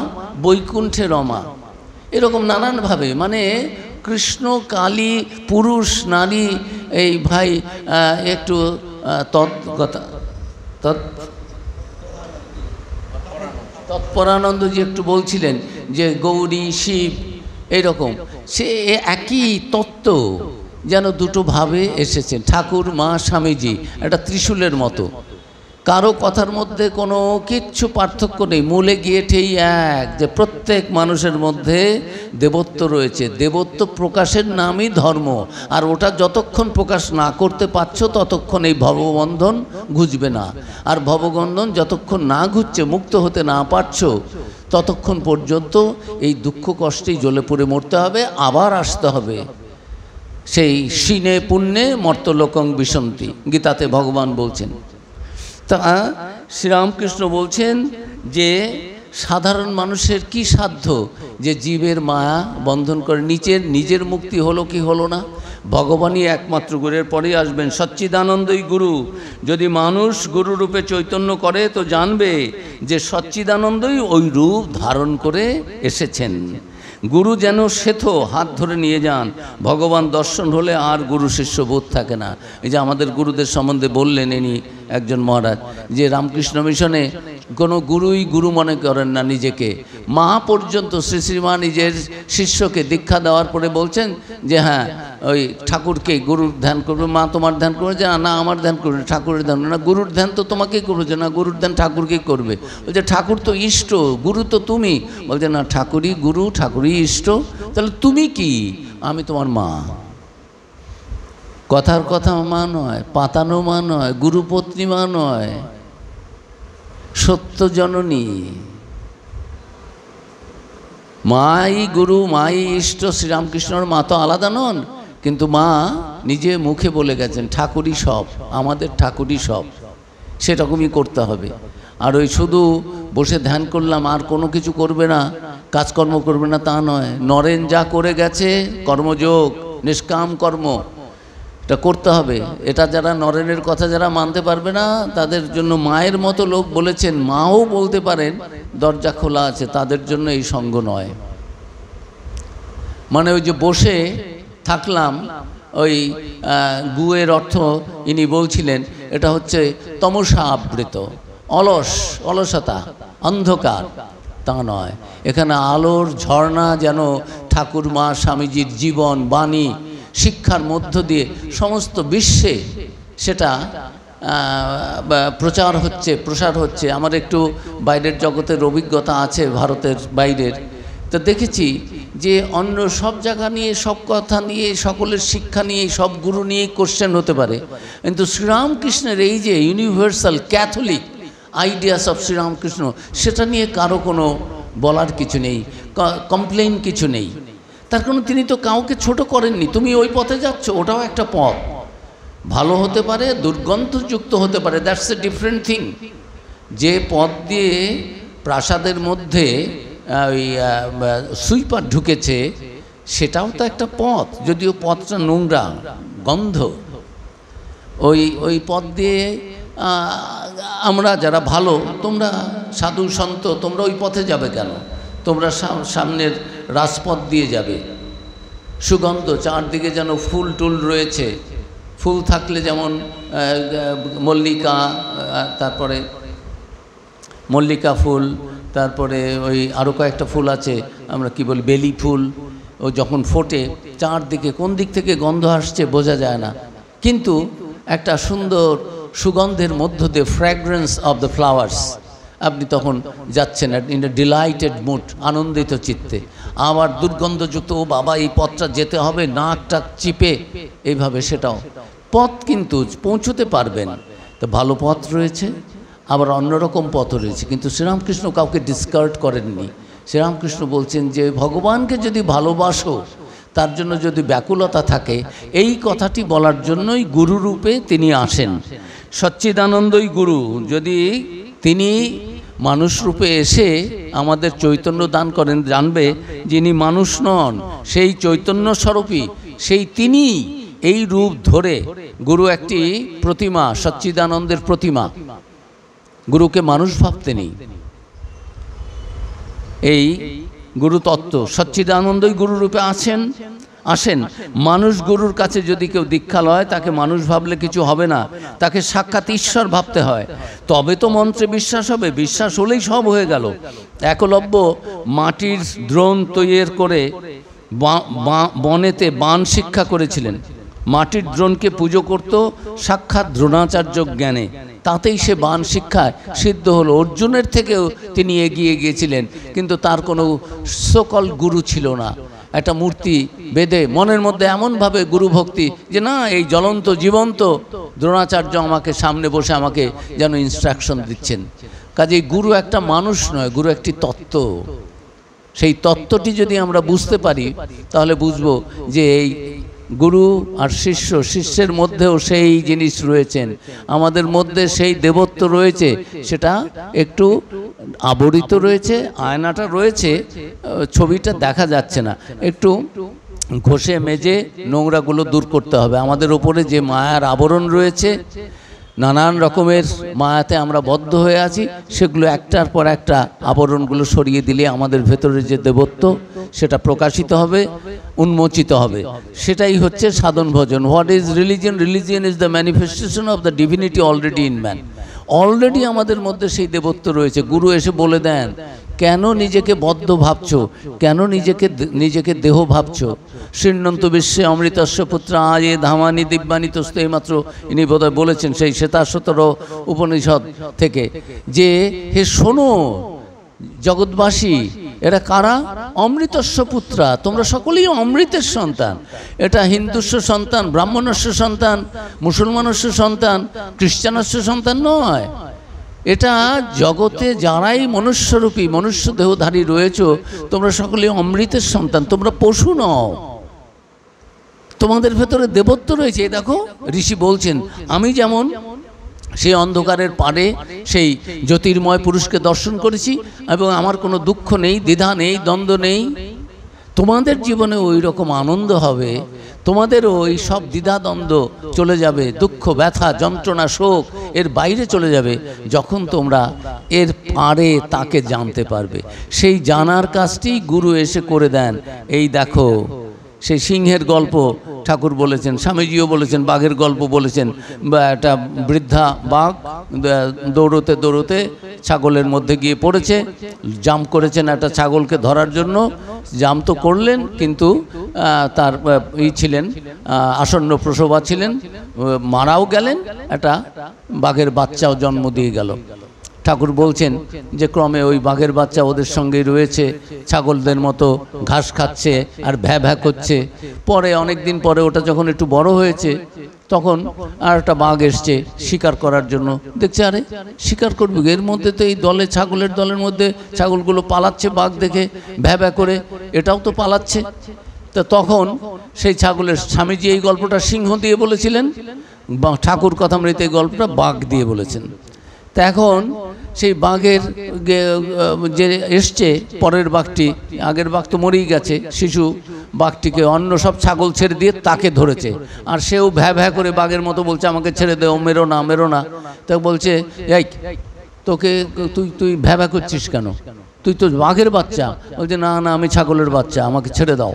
বৈকুণ্ঠে রমা। এরকম নানানভাবে, মানে কৃষ্ণ, কালী, পুরুষ, নারী, এই ভাই একটু তৎপরানন্দজি একটু বলছিলেন যে গৌরী, শিব, এইরকম সে একই তত্ত্ব যেন দুটো ভাবে এসেছেন। ঠাকুর, মা, স্বামীজি একটা ত্রিশূলের মতো, কারো কথার মধ্যে কোনো কিচ্ছু পার্থক্য নেই। মূলে গিয়ে ঠেই এক, যে প্রত্যেক মানুষের মধ্যে দেবত্ব রয়েছে। দেবত্ব প্রকাশের নামই ধর্ম। আর ওটা যতক্ষণ প্রকাশ না করতে পারছো, ততক্ষণ এই ভববন্ধন ঘুচবে না। আর ভববন্ধন যতক্ষণ না ঘুচছে, মুক্ত হতে না পারছো, ততক্ষণ পর্যন্ত এই দুঃখ কষ্টেই জ্বলে পড়ে মরতে হবে, আবার আসতে হবে সেই শিনে পুণ্যে মর্তলোকং বিশন্তি, গীতাতে ভগবান বলছেন। তা শ্রীরামকৃষ্ণ বলছেন যে সাধারণ মানুষের কি সাধ্য যে জীবের মায়া বন্ধন করে নিজের মুক্তি হলো কি হলো না? ভগবানই একমাত্র গুরুর পরেই আসবেন। সচ্চিদানন্দই গুরু। যদি মানুষ গুরু রূপে চৈতন্য করে তো জানবে যে সচ্চিদানন্দই ওই রূপ ধারণ করে এসেছেন। গুরু যেন সেথ হাত ধরে নিয়ে যান। ভগবান দর্শন হলে আর গুরু শিষ্য বোধ থাকে না। এই যে আমাদের গুরুদের সম্বন্ধে বললেন, ইনি একজন মহারাজ, যে রামকৃষ্ণ মিশনে কোনো গুরুই গুরু মনে করেন না নিজেকে। মা পর্যন্ত শ্রী শ্রী মা নিজের শিষ্যকে দীক্ষা দেওয়ার পরে বলছেন যে হ্যাঁ ওই ঠাকুরকে গুরুর ধ্যান করবে। মা তোমার ধ্যান করবে? যে না আমার ধ্যান করবে, ঠাকুরের ধ্যান না, গুরুর ধ্যান তো তোমাকেই করবে। যে না গুরুর ধ্যান ঠাকুরকেই করবে। বলছে ঠাকুর তো ইষ্ট, গুরু তো তুমি। বলছে না ঠাকুরই গুরু, ঠাকুরই ইষ্ট। তাহলে তুমি কি? আমি তোমার মা। কথার কথা মা নয়, পাতানো মা নয়, গুরুপত্নী মা নয়, সত্য জননী। মাই গুরু, মাই ইষ্ট। শ্রীরামকৃষ্ণর মা তো আলাদা নন, কিন্তু মা নিজে মুখে বলে গেছেন ঠাকুরই সব, আমাদের ঠাকুরই সব। সেরকমই করতে হবে। আর ওই শুধু বসে ধ্যান করলাম আর কোনো কিছু করবে না, কাজকর্ম করবে না তা নয়। নরেন যা করে গেছে কর্মযোগ, নিষ্কাম কর্ম, এটা করতে হবে। এটা যারা নরেনের কথা যারা মানতে পারবে না তাদের জন্য মায়ের মতো লোক বলেছেন, মাও বলতে পারেন দরজা খোলা আছে, তাদের জন্য এই সঙ্গ নয়। মানে ওই যে বসে থাকলাম, ওই গুয়ের অর্থ ইনি বলছিলেন এটা হচ্ছে তমসা আবৃত, অলসতা, অন্ধকার, তা নয়। এখানে আলোর ঝর্ণা যেন ঠাকুর মা স্বামীজির জীবন বাণী শিক্ষার মধ্য দিয়ে সমস্ত বিশ্বে সেটা প্রসার হচ্ছে। আমার একটু বাইরের জগতের অভিজ্ঞতা আছে, ভারতের বাইরের। তো দেখেছি যে অন্য সব জায়গা নিয়ে, সব কথা নিয়ে, সকলের শিক্ষা নিয়ে, সব গুরু নিয়েই কোশ্চেন হতে পারে, কিন্তু শ্রীরামকৃষ্ণের এই যে universal catholic ideas of Sri Ramakrishna, সেটা নিয়ে কারো কোনো বলার কিছু নেই, কমপ্লেন কিছু নেই। তার কারণ তিনি তো কাউকে ছোট করেননি। তুমি ওই পথে যাচ্ছ, ওটাও একটা পথ, ভালো হতে পারে, দুর্গন্ধযুক্ত হতে পারে, দ্যাটস এ ডিফারেন্ট থিং। যে পথ দিয়ে প্রাসাদের মধ্যে ওই সুইপার ঢুকেছে, সেটাও তো একটা পথ, যদিও পথটা নোংরা, গন্ধ। ওই পথ দিয়ে আমরা যারা ভালো, তোমরা সাধু সন্ত, তোমরা ওই পথে যাবে কেন? তোমরা সামনের রাজপথ দিয়ে যাবে। সুগন্ধ, চারদিকে যেন ফুল টুল রয়েছে। ফুল থাকলে যেমন মল্লিকা, তারপরে মল্লিকা ফুল, তারপরে ওই আরও কয়েকটা ফুল আছে, আমরা কি বলি বেলি ফুল। ও যখন ফোটে চারদিকে কোন দিক থেকে গন্ধ আসছে বোঝা যায় না, কিন্তু একটা সুন্দর সুগন্ধের মধ্য দিয়ে, ফ্র্যাগ্রেন্স অফ দ্য ফ্লাওয়ার্স, আপনি তখন যাচ্ছেন ইন এ ডিলাইটেড মুড, আনন্দিত চিত্তে। আবার দুর্গন্ধযুক্ত, ও বাবা এই পথটা যেতে হবে, নাকটা চিপে, এইভাবে সেটাও পথ, কিন্তু পৌঁছতে পারবেন। তো ভালো পথ রয়েছে, আবার অন্যরকম পথ রয়েছে, কিন্তু শ্রীরামকৃষ্ণ কাউকে ডিসকার্ড করেননি। শ্রীরামকৃষ্ণ বলছেন যে ভগবানকে যদি ভালোবাসো, তার জন্য যদি ব্যাকুলতা থাকে, এই কথাটি বলার জন্যই গুরুরূপে তিনি আসেন। সচ্চিদানন্দই গুরু। যদি তিনি মানুষ রূপে এসে আমাদের চৈতন্য দান করেন, জানবে যিনি মানুষ নন, সেই চৈতন্য স্বরূপী, সেই তিনি এই রূপ ধরে। গুরু একটি প্রতিমা, সচ্চিদানন্দের প্রতিমা। গুরুকে মানুষ ভাবতে নেই। এই গুরু তত্ত্ব, সচ্চিদানন্দই গুরু রূপে আসেন। মানুষ গুরুর কাছে যদি কেউ দীক্ষা লয়, তাকে মানুষ ভাবলে কিছু হবে না, তাকে সাক্ষাৎ ঈশ্বর ভাবতে হয়, তবে তো মন্ত্রে বিশ্বাস হবে। বিশ্বাস হলেই সব হয়ে গেল। একলব্য মাটির দ্রোণ তৈরি করে বনেতে বাণ শিক্ষা করেছিলেন। মাটির দ্রোণকে পুজো করত সাক্ষাৎ দ্রোণাচার্য জ্ঞানে, তাতেই সে বাণ শিক্ষায় সিদ্ধ হলো। অর্জুনের থেকেও তিনি এগিয়ে গিয়েছিলেন, কিন্তু তার কোনো সকল গুরু ছিল না। একটা মূর্তি বেঁধে মনের মধ্যে এমনভাবে গুরু ভক্তি যে না, এই জ্বলন্ত জীবন্ত দ্রোণাচার্য আমাকে সামনে বসে আমাকে যেন ইনস্ট্রাকশন দিচ্ছেন। কাজেই গুরু একটা মানুষ নয়, গুরু একটি তত্ত্ব। সেই তত্ত্বটি যদি আমরা বুঝতে পারি, তাহলে বুঝবো যে এই গুরু আর শিষ্যের মধ্যেও সেই জিনিস রয়েছেন। আমাদের মধ্যে সেই দেবত্ব রয়েছে, সেটা একটু আবরিত রয়েছে, আয়নাটা রয়েছে, ছবিটা দেখা যাচ্ছে না। একটু ঘষে মেজে নোংরাগুলো দূর করতে হবে। আমাদের ওপরে যে মায়ার আবরণ রয়েছে, নানান রকমের মায়াতে আমরা বদ্ধ হয়ে আছি, সেগুলো একটার পর একটা আবরণগুলো সরিয়ে দিলে আমাদের ভেতরে যে দেবত্ব সেটা প্রকাশিত হবে, উন্মোচিত হবে। সেটাই হচ্ছে সাধন ভজন। What is religion? Religion is the manifestation of the divinity already in man. Already আমাদের মধ্যে সেই দেবত্ব রয়েছে। গুরু এসে বলে দেন, কেন নিজেকে বদ্ধ ভাবছো, কেন নিজেকে দেহ ভাবছো। শৃণ্বন্ত বিশ্বে অমৃতস্য পুত্র আয়ে ধামানি দিব্যানি তস্ত, এইমাত্র ইনি বোধহয় বলেছেন সেই শ্বেতাশ্বতর উপনিষদ থেকে, যে হে শোনো জগৎবাসী, এরা কারা? অমৃতস্য পুত্রা, তোমরা সকলেই অমৃতের সন্তান। এটা হিন্দুস্য সন্তান, ব্রাহ্মণস্য সন্তান, মুসলমানস্য সন্তান, খ্রিস্টানস্য সন্তান নয়। এটা জগতে যারাই মনুষ্যরূপী মনুষ্য দেহধারী রয়েছ, তোমরা সকলেই অমৃতের সন্তান, তোমরা পশু নও, তোমাদের ভেতরে দেবত্ব রয়েছে। এই দেখো ঋষি বলছেন, আমি যেমন সেই অন্ধকারের পারে সেই জ্যোতির্ময় পুরুষকে দর্শন করেছি এবং আমার কোনো দুঃখ নেই, দ্বিধা নেই, দ্বন্দ্ব নেই, তোমাদের জীবনে ওই রকম আনন্দ হবে, তোমাদেরও ওই সব দ্বিধা দ্বন্দ্ব চলে যাবে, দুঃখ ব্যথা যন্ত্রণা শোক এর বাইরে চলে যাবে যখন তোমরা এর পারে তাকে জানতে পারবে। সেই জানার কাজটি গুরু এসে করে দেন। এই দেখো সেই সিংহের গল্প ঠাকুর বলেছেন, স্বামীজিও বলেছেন, বাঘের গল্প বলেছেন। একটা বৃদ্ধা বাঘ দৌড়তে দৌড়তে ছাগলের মধ্যে গিয়ে পড়েছে, জাম করেছেন একটা ছাগলকে ধরার জন্য, জাম তো করলেন কিন্তু তার ছিলেন আসন্ন প্রসবা ছিলেন, মারাও গেলেন, একটা বাঘের বাচ্চাও জন্ম দিয়ে গেল। ঠাকুর বলছেন যে ক্রমে ওই বাঘের বাচ্চা ওদের সঙ্গেই রয়েছে, ছাগলদের মতো ঘাস খাচ্ছে আর ভ্যা ভ্যা করছে। পরে অনেক দিন পরে ওটা যখন একটু বড় হয়েছে, তখন আর একটা বাঘ এসছে শিকার করার জন্য। দেখছে আরে শিকার করবে, এর মধ্যে তো এই দলে ছাগলের দলের মধ্যে ছাগলগুলো পালাচ্ছে, বাঘ দেখে ভ্যা ভ্যা করে এটাও তো পালাচ্ছে। তা তখন সেই ছাগলের, স্বামীজি এই গল্পটা সিংহ দিয়ে বলেছিলেন, ঠাকুর কথামৃত এই গল্পটা বাঘ দিয়ে বলেছেন। তা এখন সেই বাঘের যে এসছে পরের বাঘটি, আগের বাঘ তো মরেই গেছে, শিশু বাঘটিকে অন্য সব ছাগল ছেড়ে দিয়ে তাকে ধরেছে, আর সেও ভ্যা ভ্যা করে বাঘের মতো বলছে আমাকে ছেড়ে দেও, মেরো না মেরো না। তা বলছে এই তোকে তুই ভ্যা ভ্যা করছিস কেন, তুই তো বাঘের বাচ্চা। বলছে না না আমি ছাগলের বাচ্চা, আমাকে ছেড়ে দাও,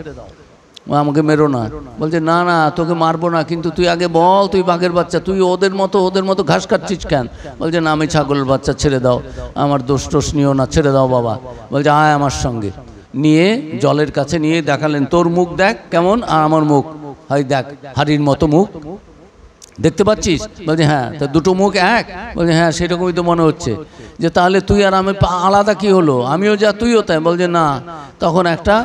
আমাকে মেরো না। বলছে না না তোকে মারবো না, কিন্তু তুই আগে বল তুই বাঘের বাচ্চা, তুই ওদের মতো ঘাস খাচ্ছিস কেন? বলছে না আমি ছাগলের বাচ্চা, ছেড়ে দাও, আমার দোষ টোষ নিও না, ছেড়ে দাও বাবা। বলছে আয় আমার সঙ্গে। নিয়ে জলের কাছে নিয়ে দেখালেন, তোর মুখ দেখ কেমন আর আমার মুখ, হয় দেখ হাড়ির মতো মুখ, দেখতে পাচ্ছিস? বলছে হ্যাঁ। তা দুটো মুখ এক? বলছে হ্যাঁ সেরকমই তো মনে হচ্ছে। যে তাহলে তুই আর আমি আলাদা কি হলো, আমিও যা তুইও তাই? বলছে না। তখন একটা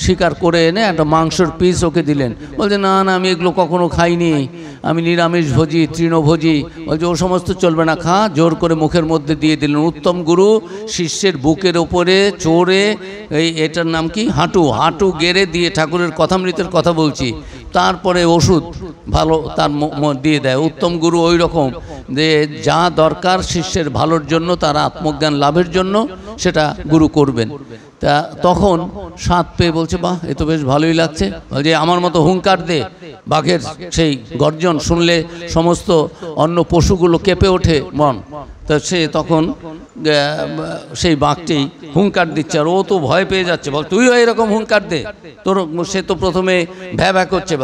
শিকার করে এনে একটা মাংসের পিস ওকে দিলেন। বলছে না না আমি এগুলো কখনো খাইনি, আমি নিরামিষ ভোজি, তৃণভোজি। বলছে ও সমস্ত চলবে না, খা। জোর করে মুখের মধ্যে দিয়ে দিলেন। উত্তম গুরু শিষ্যের বুকের ওপরে চড়ে, এটার নাম কি, হাঁটু গেড়ে দিয়ে, ঠাকুরের কথামৃতের কথা বলছি, তারপরে ওষুধ ভালো তার দিয়ে দেয়। উত্তম গুরু ওই রকম যে যা দরকার শিষ্যের ভালোর জন্য, তার আত্মজ্ঞান লাভের জন্য, সেটা গুরু করবেন। তা তখন স্বাদ পেয়ে বলছে বাহ এ তো বেশ ভালোই লাগছে। যে আমার মতো হুঙ্কার দে। বাঘের সেই গর্জন শুনলে সমস্ত অন্য পশুগুলো কেঁপে ওঠে মন। তা সে তখন সেই বাঘটি হুঙ্কার দিচ্ছে, আর ও তো ভয় পেয়ে যাচ্ছে। বল তুইও এরকম হুঙ্কার দে, তোর সে তো প্রথমে ভ্যা ভ্যা করছে,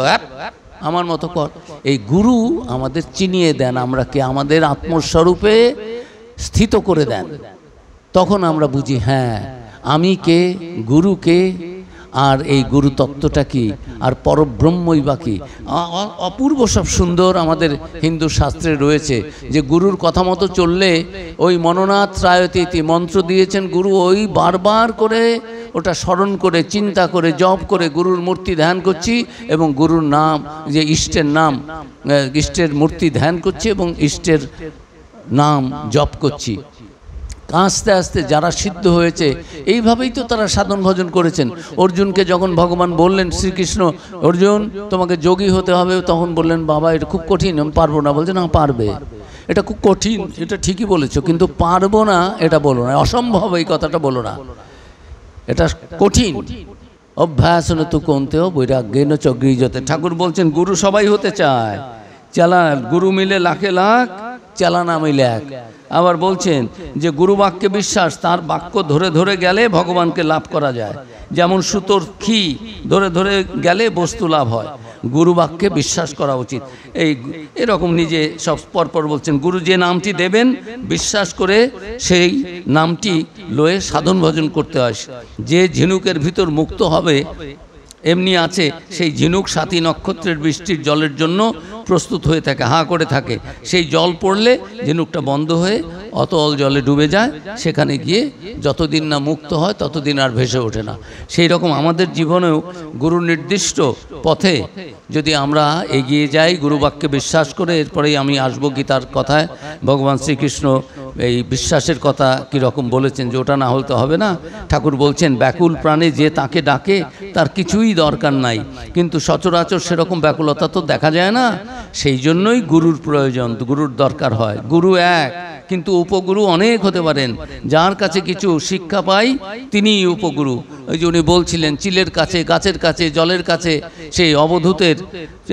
আমার মতো কর। এই গুরু আমাদের চিনিয়ে দেন, আমরা কে, আমাদের আত্মস্বরূপে স্থিত করে দেন। তখন আমরা বুঝি হ্যাঁ আমি কে, গুরু কে, আর এই গুরু তত্ত্বটা কি, আর পরব্রহ্মই বা কি। অপূর্ব সব সুন্দর আমাদের হিন্দু শাস্ত্রে রয়েছে যে গুরুর কথা মতো চললে, ওই মননাথ ত্রায়তীতি মন্ত্র দিয়েছেন গুরু, ওই বারবার করে ওটা স্মরণ করে চিন্তা করে জপ করে গুরুর মূর্তি ধ্যান করছি, এবং গুরুর নাম, যে ইষ্টের নাম, ইষ্টের মূর্তি ধ্যান করছি এবং ইষ্টের নাম জপ করছি। আস্তে আস্তে যারা সিদ্ধ হয়েছে এইভাবেই তো তারা সাধন ভজন করেছেন। অর্জুনকে যখন ভগবান বললেন, শ্রীকৃষ্ণ অর্জুন তোমাকে যোগী হতে হবে, তখন বললেন বাবা এটা খুব কঠিন, আমি পারবো না। বলছে না পারবে, এটা খুব কঠিন, এটা ঠিকই বলেছো, কিন্তু পারবো না এটা বলো না, অসম্ভব এই কথাটা বলো না, এটা কঠিন। অভ্যাসন তু কন্তেও বৈরাগ্যেন চ গৃহীয়তে। ঠাকুর বলছেন গুরু সবাই হতে চায়, চালা গুরু মিলে লাখে লাখ, চালানা মিলে এক। আবার বলছেন যে গুরু বাক্যে বিশ্বাস, তার বাক্য ধরে ধরে গেলে ভগবানকে লাভ করা যায়। যেমন সুতোর খি ধরে ধরে গেলে বস্তু লাভ হয়, গুরু বাক্যে বিশ্বাস করা উচিত। এরকম নিজে সব পরপর বলছেন, গুরু যে নামটি দেবেন বিশ্বাস করে সেই নামটি লয়ে সাধন ভজন করতে হয়। যে ঝিনুকের ভিতর মুক্ত হবে এমনি আছে সেই ঝিনুক সাতী নক্ষত্রের বৃষ্টির জলের জন্য প্রস্তুত হয়ে থাকে, হাঁ করে থাকে। সেই জল পড়লে ঝিনুকটা বন্ধ হয়ে অতল জলে ডুবে যায়, সেখানে গিয়ে যতদিন না মুক্ত হয় ততদিন আর ভেসে ওঠে না। সেই রকম আমাদের জীবনেও গুরু নির্দিষ্ট পথে যদি আমরা এগিয়ে যাই গুরু বাক্যে বিশ্বাস করে, এরপরেই আমি আসবো গীতার কথায়। ভগবান শ্রীকৃষ্ণ এই বিশ্বাসের কথা কীরকম বলেছেন, যে ওটা না হলে তো হবে না। ঠাকুর বলছেন ব্যাকুল প্রাণে যে তাকে ডাকে তার কিছুই দরকার নাই, কিন্তু সচরাচর সেরকম ব্যাকুলতা তো দেখা যায় না। সেই জন্যই গুরুর প্রয়োজন, গুরুর দরকার হয়। গুরু এক, কিন্তু উপগুরু অনেক হতে পারেন। যার কাছে কিছু শিক্ষা পাই তিনিই উপগুরু। ওই যে উনি বলছিলেন চিলের কাছে, গাছের কাছে, জলের কাছে সেই অবধূতের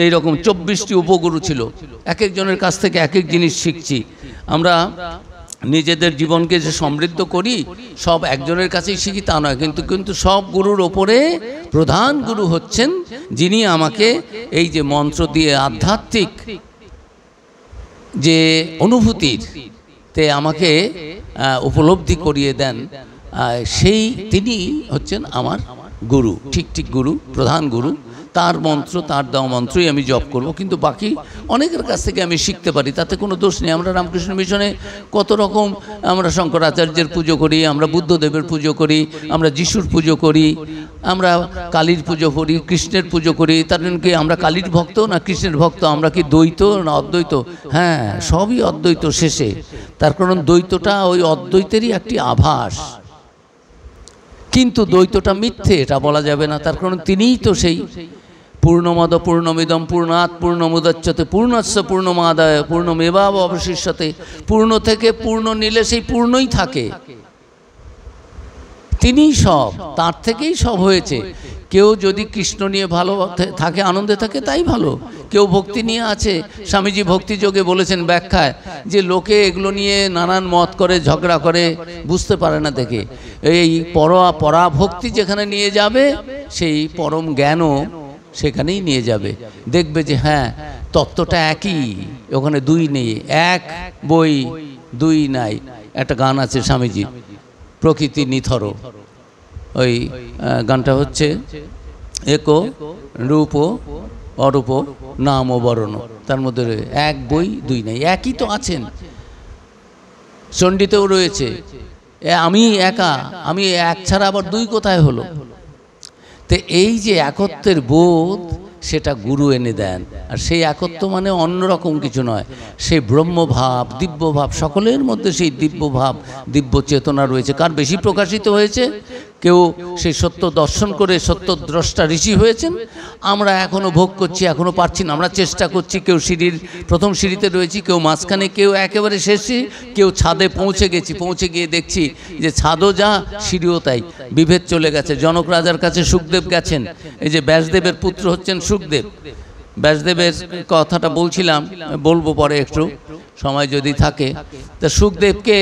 এই রকম 24টি উপগুরু ছিল। এক একজনের কাছ থেকে এক এক জিনিস শিখছি। আমরা নিজেদের জীবনকে যে সমৃদ্ধ করি সব একজনের কাছেই শিখি তা নয়, কিন্তু সব গুরুর ওপরে প্রধান গুরু হচ্ছেন যিনি আমাকে এই যে মন্ত্র দিয়ে আধ্যাত্মিক যে অনুভূতির তে আমাকে উপলব্ধি করিয়ে দেন, সেই তিনি হচ্ছেন আমার গুরু। ঠিক গুরু, প্রধান গুরু। তার মন্ত্র, তার দেওয়া মন্ত্রই আমি জপ করব, কিন্তু বাকি অনেকের কাছ থেকে আমি শিখতে পারি, তাতে কোনো দোষ নেই। আমরা রামকৃষ্ণ মিশনে কত রকম, আমরা শঙ্করাচার্যের পুজো করি, আমরা বুদ্ধদেবের পুজো করি, আমরা যিশুর পুজো করি, আমরা কালীর পুজো করি, কৃষ্ণের পুজো করি। তার জন্য কি আমরা কালীর ভক্ত না কৃষ্ণের ভক্ত? আমরা কি দ্বৈত না অদ্বৈত? হ্যাঁ, সবই অদ্বৈত শেষে। তার কারণ দ্বৈতটা ওই অদ্বৈতেরই একটি আভাস, কিন্তু দ্বৈতটা মিথ্যে এটা বলা যাবে না। তার কারণ তিনিই তো সেই পূর্ণমদ পূর্ণমিদম পূর্ণাৎ পূর্ণমুদচ্যতে পূর্ণস্য পূর্ণমাদায় পূর্ণমেবাবশিষ্যতে। পূর্ণ থেকে পূর্ণ নিলে সেই পূর্ণই থাকে, তিনিই সব, তার থেকেই সব হয়েছে। কেউ যদি কৃষ্ণ নিয়ে ভালো থাকে, আনন্দে থাকে, তাই ভালো। কেউ ভক্তি নিয়ে আছে, স্বামীজি ভক্তিযোগে বলেছেন ব্যাখ্যায় যে লোকে এগুলো নিয়ে নানান মত করে, ঝগড়া করে, বুঝতে পারে না দেখে। এই পরাভক্তি যেখানে নিয়ে যাবে সেই পরম জ্ঞানও সেখানেই নিয়ে যাবে। দেখবে যে হ্যাঁ তত্ত্বটা একই, ওখানে দুই নেই, এক বই দুই নাই। একটা গান আছে স্বামীজি, প্রকৃতি নিথর, ওই গানটা হচ্ছে একো রূপ অরূপ নাম ও বরণ, তার মধ্যে এক বই দুই নাই, একই তো আছেন। চণ্ডীতেও রয়েছে আমি একা, আমি এক ছাড়া আবার দুই কোথায় হলো? তো এই যে একত্বের বোধ সেটা গুরু এনে দেন। আর সেই একত্ব মানে অন্যরকম কিছু নয়, সেই ব্রহ্মভাব, দিব্যভাব, সকলের মধ্যে সেই দিব্যভাব, দিব্য চেতনা রয়েছে। কার বেশি প্রকাশিত হয়েছে? কেউ সেই সত্য দর্শন করে সত্য দ্রষ্টা ঋষি হয়েছেন, আমরা এখনও ভোগ করছি, এখনও পারছি না, আমরা চেষ্টা করছি। কেউ সিঁড়ির প্রথম সিঁড়িতে রয়েছি, কেউ মাঝখানে, কেউ একেবারে শেষে, কেউ ছাদে পৌঁছে গেছি। পৌঁছে গিয়ে দেখছি যে ছাদও যা, সিঁড়িও তাই, বিভেদ চলে গেছে। জনক রাজার কাছে সুখদেব গেছেন, এই যে ব্যাসদেবের পুত্র হচ্ছেন সুখদেব। ব্যাসদেবের কথাটা বলছিলাম, বলবো পরে একটু সময় যদি থাকে। তা সুখদেবকে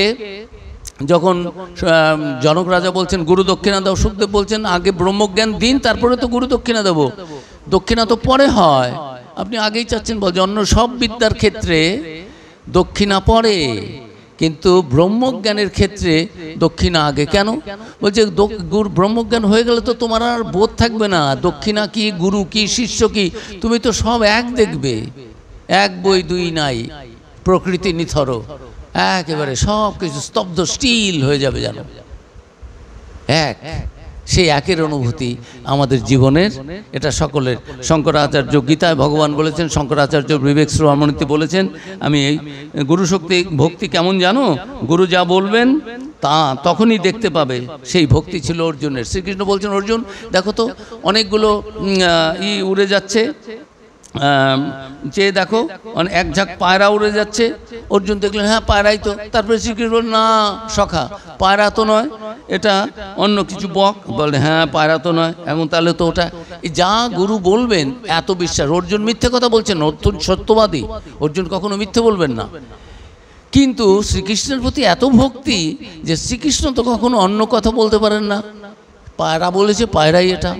যখন জনক রাজা বলছেন গুরু দক্ষিণা দাও, সুখদেব বলছেন আগে ব্রহ্মজ্ঞান দিন, তারপরে তো গুরু দক্ষিণা দেবো। দক্ষিণা তো পরে হয়, আপনি আগেই চাচ্ছেন। অন্য সব বিদ্যার ক্ষেত্রে দক্ষিণা পরে, কিন্তু ব্রহ্মজ্ঞানের ক্ষেত্রে দক্ষিণা আগে। কেন? বলছে ব্রহ্মজ্ঞান হয়ে গেলে তো তোমার আর বোধ থাকবে না দক্ষিণা কি, গুরু কি, শিষ্য কি, তুমি তো সব এক দেখবে। এক বই দুই নাই, প্রকৃতি নিথর, একেবারে সব কিছু স্তব্ধ, স্টিল হয়ে যাবে যেন। এক, সেই একের অনুভূতি আমাদের জীবনের, এটা সকলের। শঙ্করাচার্য গীতায় ভগবান বলেছেন, শঙ্করাচার্য বিবেক শ্রমণীতে বলেছেন, আমি এই গুরু শক্তি ভক্তি কেমন জানো? গুরু যা বলবেন তা তখনই দেখতে পাবে। সেই ভক্তি ছিল অর্জুনের। শ্রীকৃষ্ণ বলছেন অর্জুন দেখো তো অনেকগুলো উড়ে যাচ্ছে, যে দেখো এক ঝাঁক পায়রা উড়ে যাচ্ছে। অর্জুন দেখলেন হ্যাঁ পায়রাই তো। তারপরে শ্রীকৃষ্ণ বললেন না সখা, পায়রা তো নয়, এটা অন্য কিছু বক। বলে হ্যাঁ পায়রা তো নয়, এখন তাহলে তো ওটা। যা গুরু বলবেন এত বিশ্বাস। অর্জুন মিথ্যে কথা বলছেন, অর্জুন সত্যবাদী, অর্জুন কখনো মিথ্যে বলবেন না। কিন্তু শ্রীকৃষ্ণের প্রতি এত ভক্তি যে শ্রীকৃষ্ণ তো কখনো অন্য কথা বলতে পারেন না। পায়রা বলেছে পায়রাই এটা,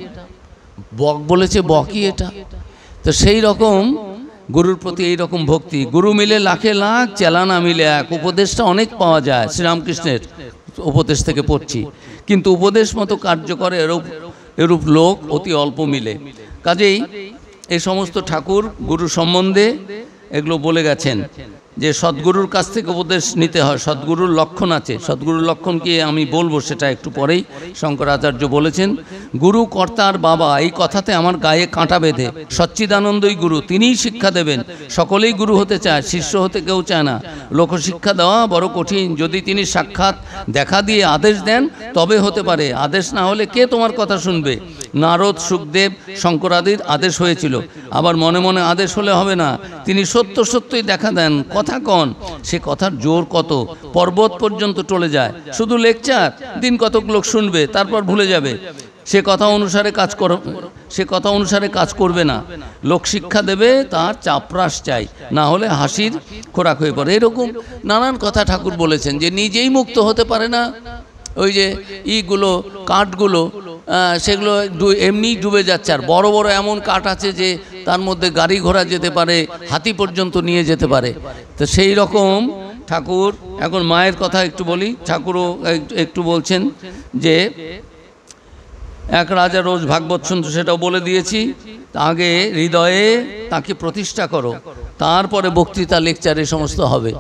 বক বলেছে বকই এটা। তো সেই রকম গুরুর প্রতি এই রকম ভক্তি। গুরু মিলে লাখে লাখ, চেলা না মিলে এক। উপদেশটা অনেক পাওয়া যায়, শ্রীরামকৃষ্ণের উপদেশ থেকে পড়ছি, কিন্তু উপদেশ মতো কার্যকর এরূপ লোক অতি অল্প মিলে। কাজেই এই সমস্ত ঠাকুর গুরু সম্বন্ধে এগুলো বলে গেছেন যে সদ্গুরুর কাছ থেকে উপদেশ নিতে হয়। সদ্গুরুর লক্ষণ আছে, সদ্গুরুর লক্ষণ কি আমি বলবো সেটা একটু পরেই। শঙ্করাচার্য বলেছেন গুরু কর্তার বাবা, এই কথাতে আমার গায়ে কাঁটা বেঁধে। সচ্চিদানন্দই গুরু, তিনিই শিক্ষা দেবেন। সকলেই গুরু হতে চায়, শিষ্য হতে কেউ চায় না। লোকশিক্ষা দেওয়া বড় কঠিন। যদি তিনি সাক্ষাৎ দেখা দিয়ে আদেশ দেন তবে হতে পারে, আদেশ না হলে কে তোমার কথা শুনবে? নারদ, সুখদেব, শঙ্করাদির আদেশ হয়েছিল, আবার মনে মনে আদেশ হলে হবে না। তিনি সত্য সত্যই দেখা দেন, কথা কন। সে কথার জোর কত, পর্বত পর্যন্ত টলে যায়। শুধু লেকচার, দিন কতক লোক শুনবে, তারপর ভুলে যাবে। সে কথা অনুসারে কাজ করবে না। লোক শিক্ষা দেবে, তার চাপরাস চাই, না হলে হাসির খোরাক হয়ে পড়ে। এরকম নানান কথা ঠাকুর বলেছেন যে নিজেই মুক্ত হতে পারে না। ওই যে ইগুলো কাঠগুলো সেগুলো এমনি ডুবে যাচ্ছে। আর বড় বড় এমন কাঠ আছে যে তার মধ্যে গাড়ি ঘোড়া যেতে পারে, হাতি পর্যন্ত নিয়ে যেতে পারে। তো সেই রকম ঠাকুর, এখন মায়ের কথা একটু বলি। ঠাকুরও একটু বলছেন যে এক রাজা রোজ ভাগবত শুনত, সেটাও বলে দিয়েছি। আগে হৃদয়ে তাকে প্রতিষ্ঠা করো, তারপরে বক্তৃতা লেকচারে সমস্ত হবে।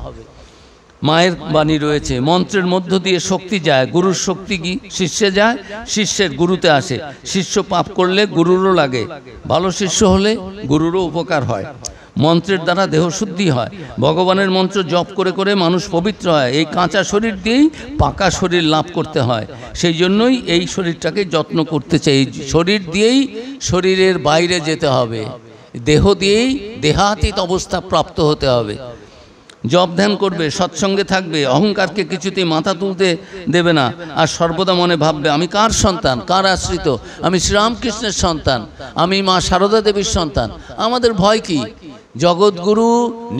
মায়ের বাণী রয়েছে, মন্ত্রের মধ্য দিয়ে শক্তি যায়, গুরুর শক্তি কি শিষ্যে যায়, শিষ্যের গুরুতে আসে। শিষ্য পাপ করলে গুরুরও লাগে, ভালো শিষ্য হলে গুরুরও উপকার হয়। মন্ত্রের দ্বারা দেহ শুদ্ধি হয়। ভগবানের মন্ত্র জপ করে করে মানুষ পবিত্র হয়। এই কাঁচা শরীর দিয়েই পাকা শরীর লাভ করতে হয়। সেই জন্যই এই শরীরটাকে যত্ন করতে চাই। শরীর দিয়েই শরীরের বাইরে যেতে হবে, দেহ দিয়েই দেহাতীত অবস্থা প্রাপ্ত হতে হবে। জপ ধ্যান করবে, সৎসঙ্গে থাকবে, অহংকারকে কিছুতেই মাথা তুলতে দেবে না। আর সর্বদা মনে ভাববে আমি কার সন্তান, কার আশ্রিত? আমি শ্রীরামকৃষ্ণের সন্তান, আমি মা সারদা দেবীর সন্তান। আমাদের ভয় কি? জগৎগুরু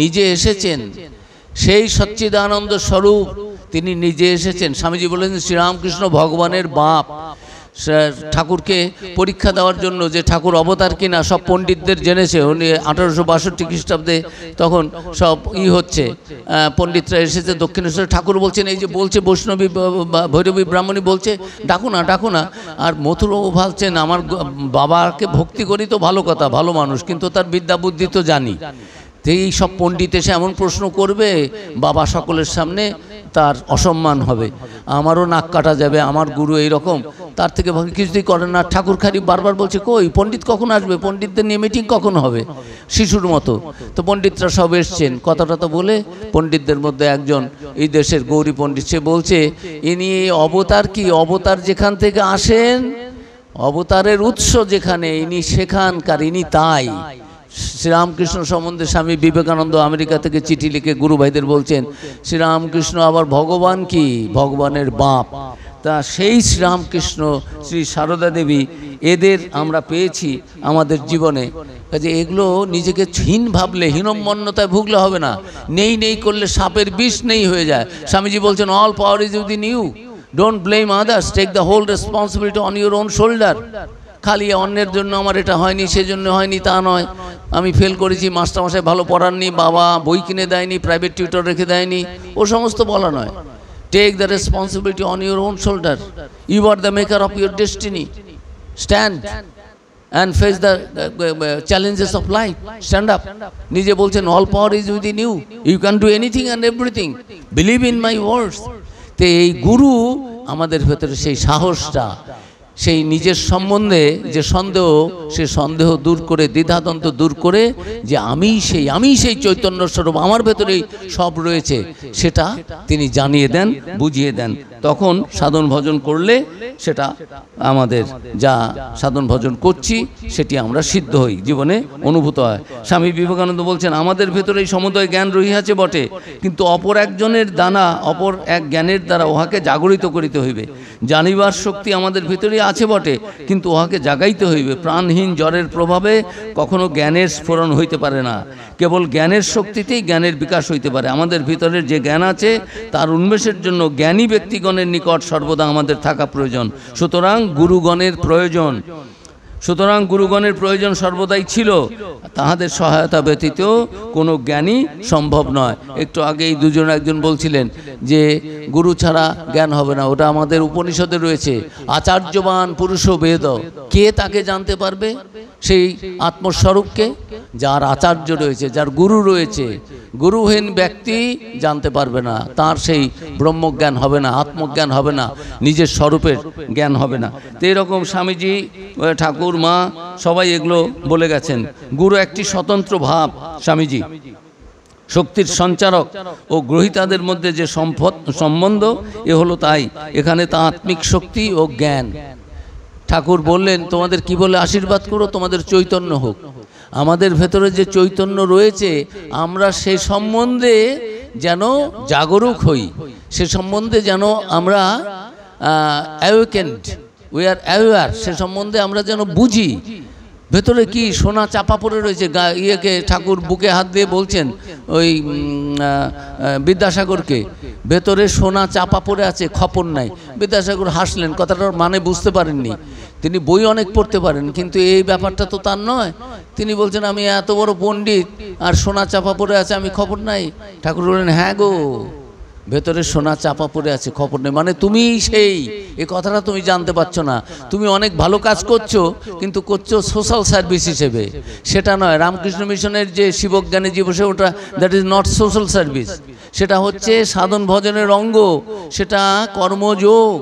নিজে এসেছেন, সেই সচ্চিদানন্দ স্বরূপ তিনি নিজে এসেছেন। স্বামীজি বলেছেন শ্রীরামকৃষ্ণ ভগবানের বাপ। ঠাকুরকে পরীক্ষা দেওয়ার জন্য যে ঠাকুর অবতার কিনা সব পণ্ডিতদের জেনেছে। উনি 1862 খ্রিস্টাব্দে তখন সব হচ্ছে, পণ্ডিতরা এসেছে দক্ষিণেশ্বরে। ঠাকুর বলছেন এই যে বলছে বৈষ্ণবী ভৈরবী ব্রাহ্মণী বলছে ডাকো না ডাকো না। আর মথুরবাবু ভাবছেন আমার বাবাকে ভক্তি করি তো ভালো কথা, ভালো মানুষ, কিন্তু তার বিদ্যা বুদ্ধি তো জানি। তো এই সব পণ্ডিত এসে এমন প্রশ্ন করবে, বাবা সকলের সামনে তার অসম্মান হবে, আমারও নাক কাটা যাবে, আমার গুরু এইরকম। তার থেকে কিছুতেই করেন না। ঠাকুর খালি বারবার বলছে কই পণ্ডিত কখন আসবে, পণ্ডিতদের নিয়ে মিটিং কখন হবে, শিশুর মতো। তো পণ্ডিতরা সব এসছেন, কথাটা তো বলে পণ্ডিতদের মধ্যে একজন এই দেশের গৌরী পণ্ডিত, সে বলছে ইনি অবতার কি, অবতার যেখান থেকে আসেন, অবতারের উৎস যেখানে, ইনি সেখানকার, ইনি তাই। শ্রীরামকৃষ্ণ সম্বন্ধে স্বামী বিবেকানন্দ আমেরিকা থেকে চিঠি লিখে গুরু ভাইদের বলছেন শ্রীরামকৃষ্ণ আবার ভগবান কি, ভগবানের বাপ। তা সেই শ্রীরামকৃষ্ণ, শ্রী সারদা দেবী, এদের আমরা পেয়েছি আমাদের জীবনে। কাজে এগুলো নিজেকে হীন ভাবলে, হীনম্মন্যতায় ভুগলে হবে না। নেই নেই করলে সাপের বিষ নেই হয়ে যায়। স্বামীজি বলছেন all power is within you, don't blame others, take the whole responsibility on your own shoulder. খালি অন্যের জন্য আমার এটা হয়নি, সেজন্য হয়নি, তা নয়। আমি ফেল করেছি, মাস্টারমশাই ভালো পড়াননি, বাবা বই কিনে দেয়নি, প্রাইভেট টিউটর রেখে দেয়নি, ও সমস্ত বলা নয়। Take the responsibility on your own shoulder. You are the maker of your destiny. Stand and face the challenges of life. Stand up. নিজে বলছেন all power is within you, you can do anything and everything, believe in my words. তো এই গুরু আমাদের ভেতরে সেই সাহসটা, সেই নিজের সম্বন্ধে যে সন্দেহ, সে সন্দেহ দূর করে, দ্বিধাদ্বন্দ্ব দূর করে, যে আমি সেই চৈতন্য স্বরূপ, আমার ভেতরেই সব রয়েছে, সেটা তিনি জানিয়ে দেন, বুঝিয়ে দেন। তখন সাধন ভজন করলে সেটা আমাদের যা সাধন ভজন করছি সেটি আমরা সিদ্ধ হই, জীবনে অনুভূত হয়। স্বামী বিবেকানন্দ বলছেন আমাদের ভেতরে এই সমুদয় জ্ঞান রহিয়াছে বটে, কিন্তু অপর একজনের দানা, অপর এক জ্ঞানের দ্বারা উহাকে জাগরিত করিতে হইবে। জানিবার শক্তি আমাদের ভিতরেই আছে বটে, কিন্তু উহাকে জাগাইতে হইবে। প্রাণহীন জ্বরের প্রভাবে কখনো জ্ঞানের স্ফুরণ হইতে পারে না। কেবল জ্ঞানের শক্তিতেই জ্ঞানের বিকাশ হইতে পারে। আমাদের ভিতরের যে জ্ঞান আছে তার উন্মেষের জন্য জ্ঞানী ব্যক্তিগণের নিকট সর্বদা আমাদের থাকা প্রয়োজন। সুতরাং গুরুগণের প্রয়োজন, সর্বদাই ছিল। তাহাদের সহায়তা ব্যতীত কোনো জ্ঞানী সম্ভব নয়। একটু আগেই একজন বলছিলেন যে গুরু ছাড়া জ্ঞান হবে না, ওটা আমাদের উপনিষদে রয়েছে। আচার্যবান পুরুষ বেদ, কে তাকে জানতে পারবে? সেই আত্মস্বরূপকে, যার আচার্য রয়েছে, যার গুরু রয়েছে। গুরুহীন ব্যক্তি জানতে পারবে না, তার সেই ব্রহ্মজ্ঞান হবে না, আত্মজ্ঞান হবে না, নিজের স্বরূপের জ্ঞান হবে না। তো এরকম স্বামীজি, ঠাকুর, মা সবাই এগুলো বলে গেছেন। গুরু একটি স্বতন্ত্র ভাব। স্বামীজি শক্তির সঞ্চারক ও গ্রহীতাদের মধ্যে যে সম্বন্ধ, এ হলো তাই। এখানে তা আত্মিক শক্তি ও জ্ঞান। ঠাকুর বললেন, তোমাদের কি বলে আশীর্বাদ করো? তোমাদের চৈতন্য হোক। আমাদের ভেতরে যে চৈতন্য রয়েছে, আমরা সে সম্বন্ধে যেন জাগরুক হই, সে সম্বন্ধে যেন আমরা অ্যাওয়েকেন্ড, উই আর অ্যাওয়ার, সে সম্বন্ধে আমরা যেন বুঝি। ভেতরে কি সোনা চাপা পড়ে রয়েছে। ইয়েকে ঠাকুর বুকে হাত দিয়ে বলছেন, ওই বিদ্যাসাগরকে, ভেতরে সোনা চাপা পড়ে আছে, খপর নাই। বিদ্যাসাগর হাসলেন, কথাটার মানে বুঝতে পারেননি। তিনি বই অনেক পড়তে পারেন, কিন্তু এই ব্যাপারটা তো তার নয়। তিনি বলছেন, আমি এত বড় পণ্ডিত আর সোনা চাপা পড়ে আছে, আমি খবর নাই। ঠাকুর বললেন, হ্যাঁ গো, ভেতরে সোনা চাপা পড়ে আছে, খবর নেই। মানে তুমি সেই, এ কথাটা তুমি জানতে পারছো না। তুমি অনেক ভালো কাজ করছো, কিন্তু করছো সোশ্যাল সার্ভিস হিসেবে, সেটা নয়। রামকৃষ্ণ মিশনের যে শিবজ্ঞানী জীবসে, ওটা that is not social service, সেটা হচ্ছে সাধন ভজনের অঙ্গ, সেটা কর্মযোগ,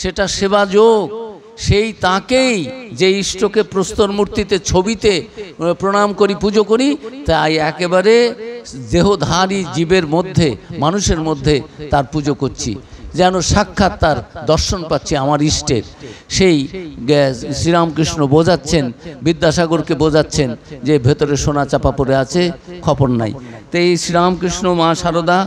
সেটা সেবা যোগ। সেই তাকেই, যে ইষ্টকে প্রস্তর মূর্তিতে, ছবিতে প্রণাম করি, পুজো করি, তাই একেবারে দেহধারী জীবের মধ্যে, মানুষের মধ্যে তার পুজো করছি, যেন সাক্ষাৎ তার দর্শন পাচ্ছি আমার ইষ্টের। সেই শ্রীরামকৃষ্ণ বোঝাচ্ছেন, বিদ্যাসাগরকে বোঝাচ্ছেন যে ভেতরে সোনা চাপা পড়ে আছে, খবর নাই। তো এই শ্রীরামকৃষ্ণ, মা শারদা,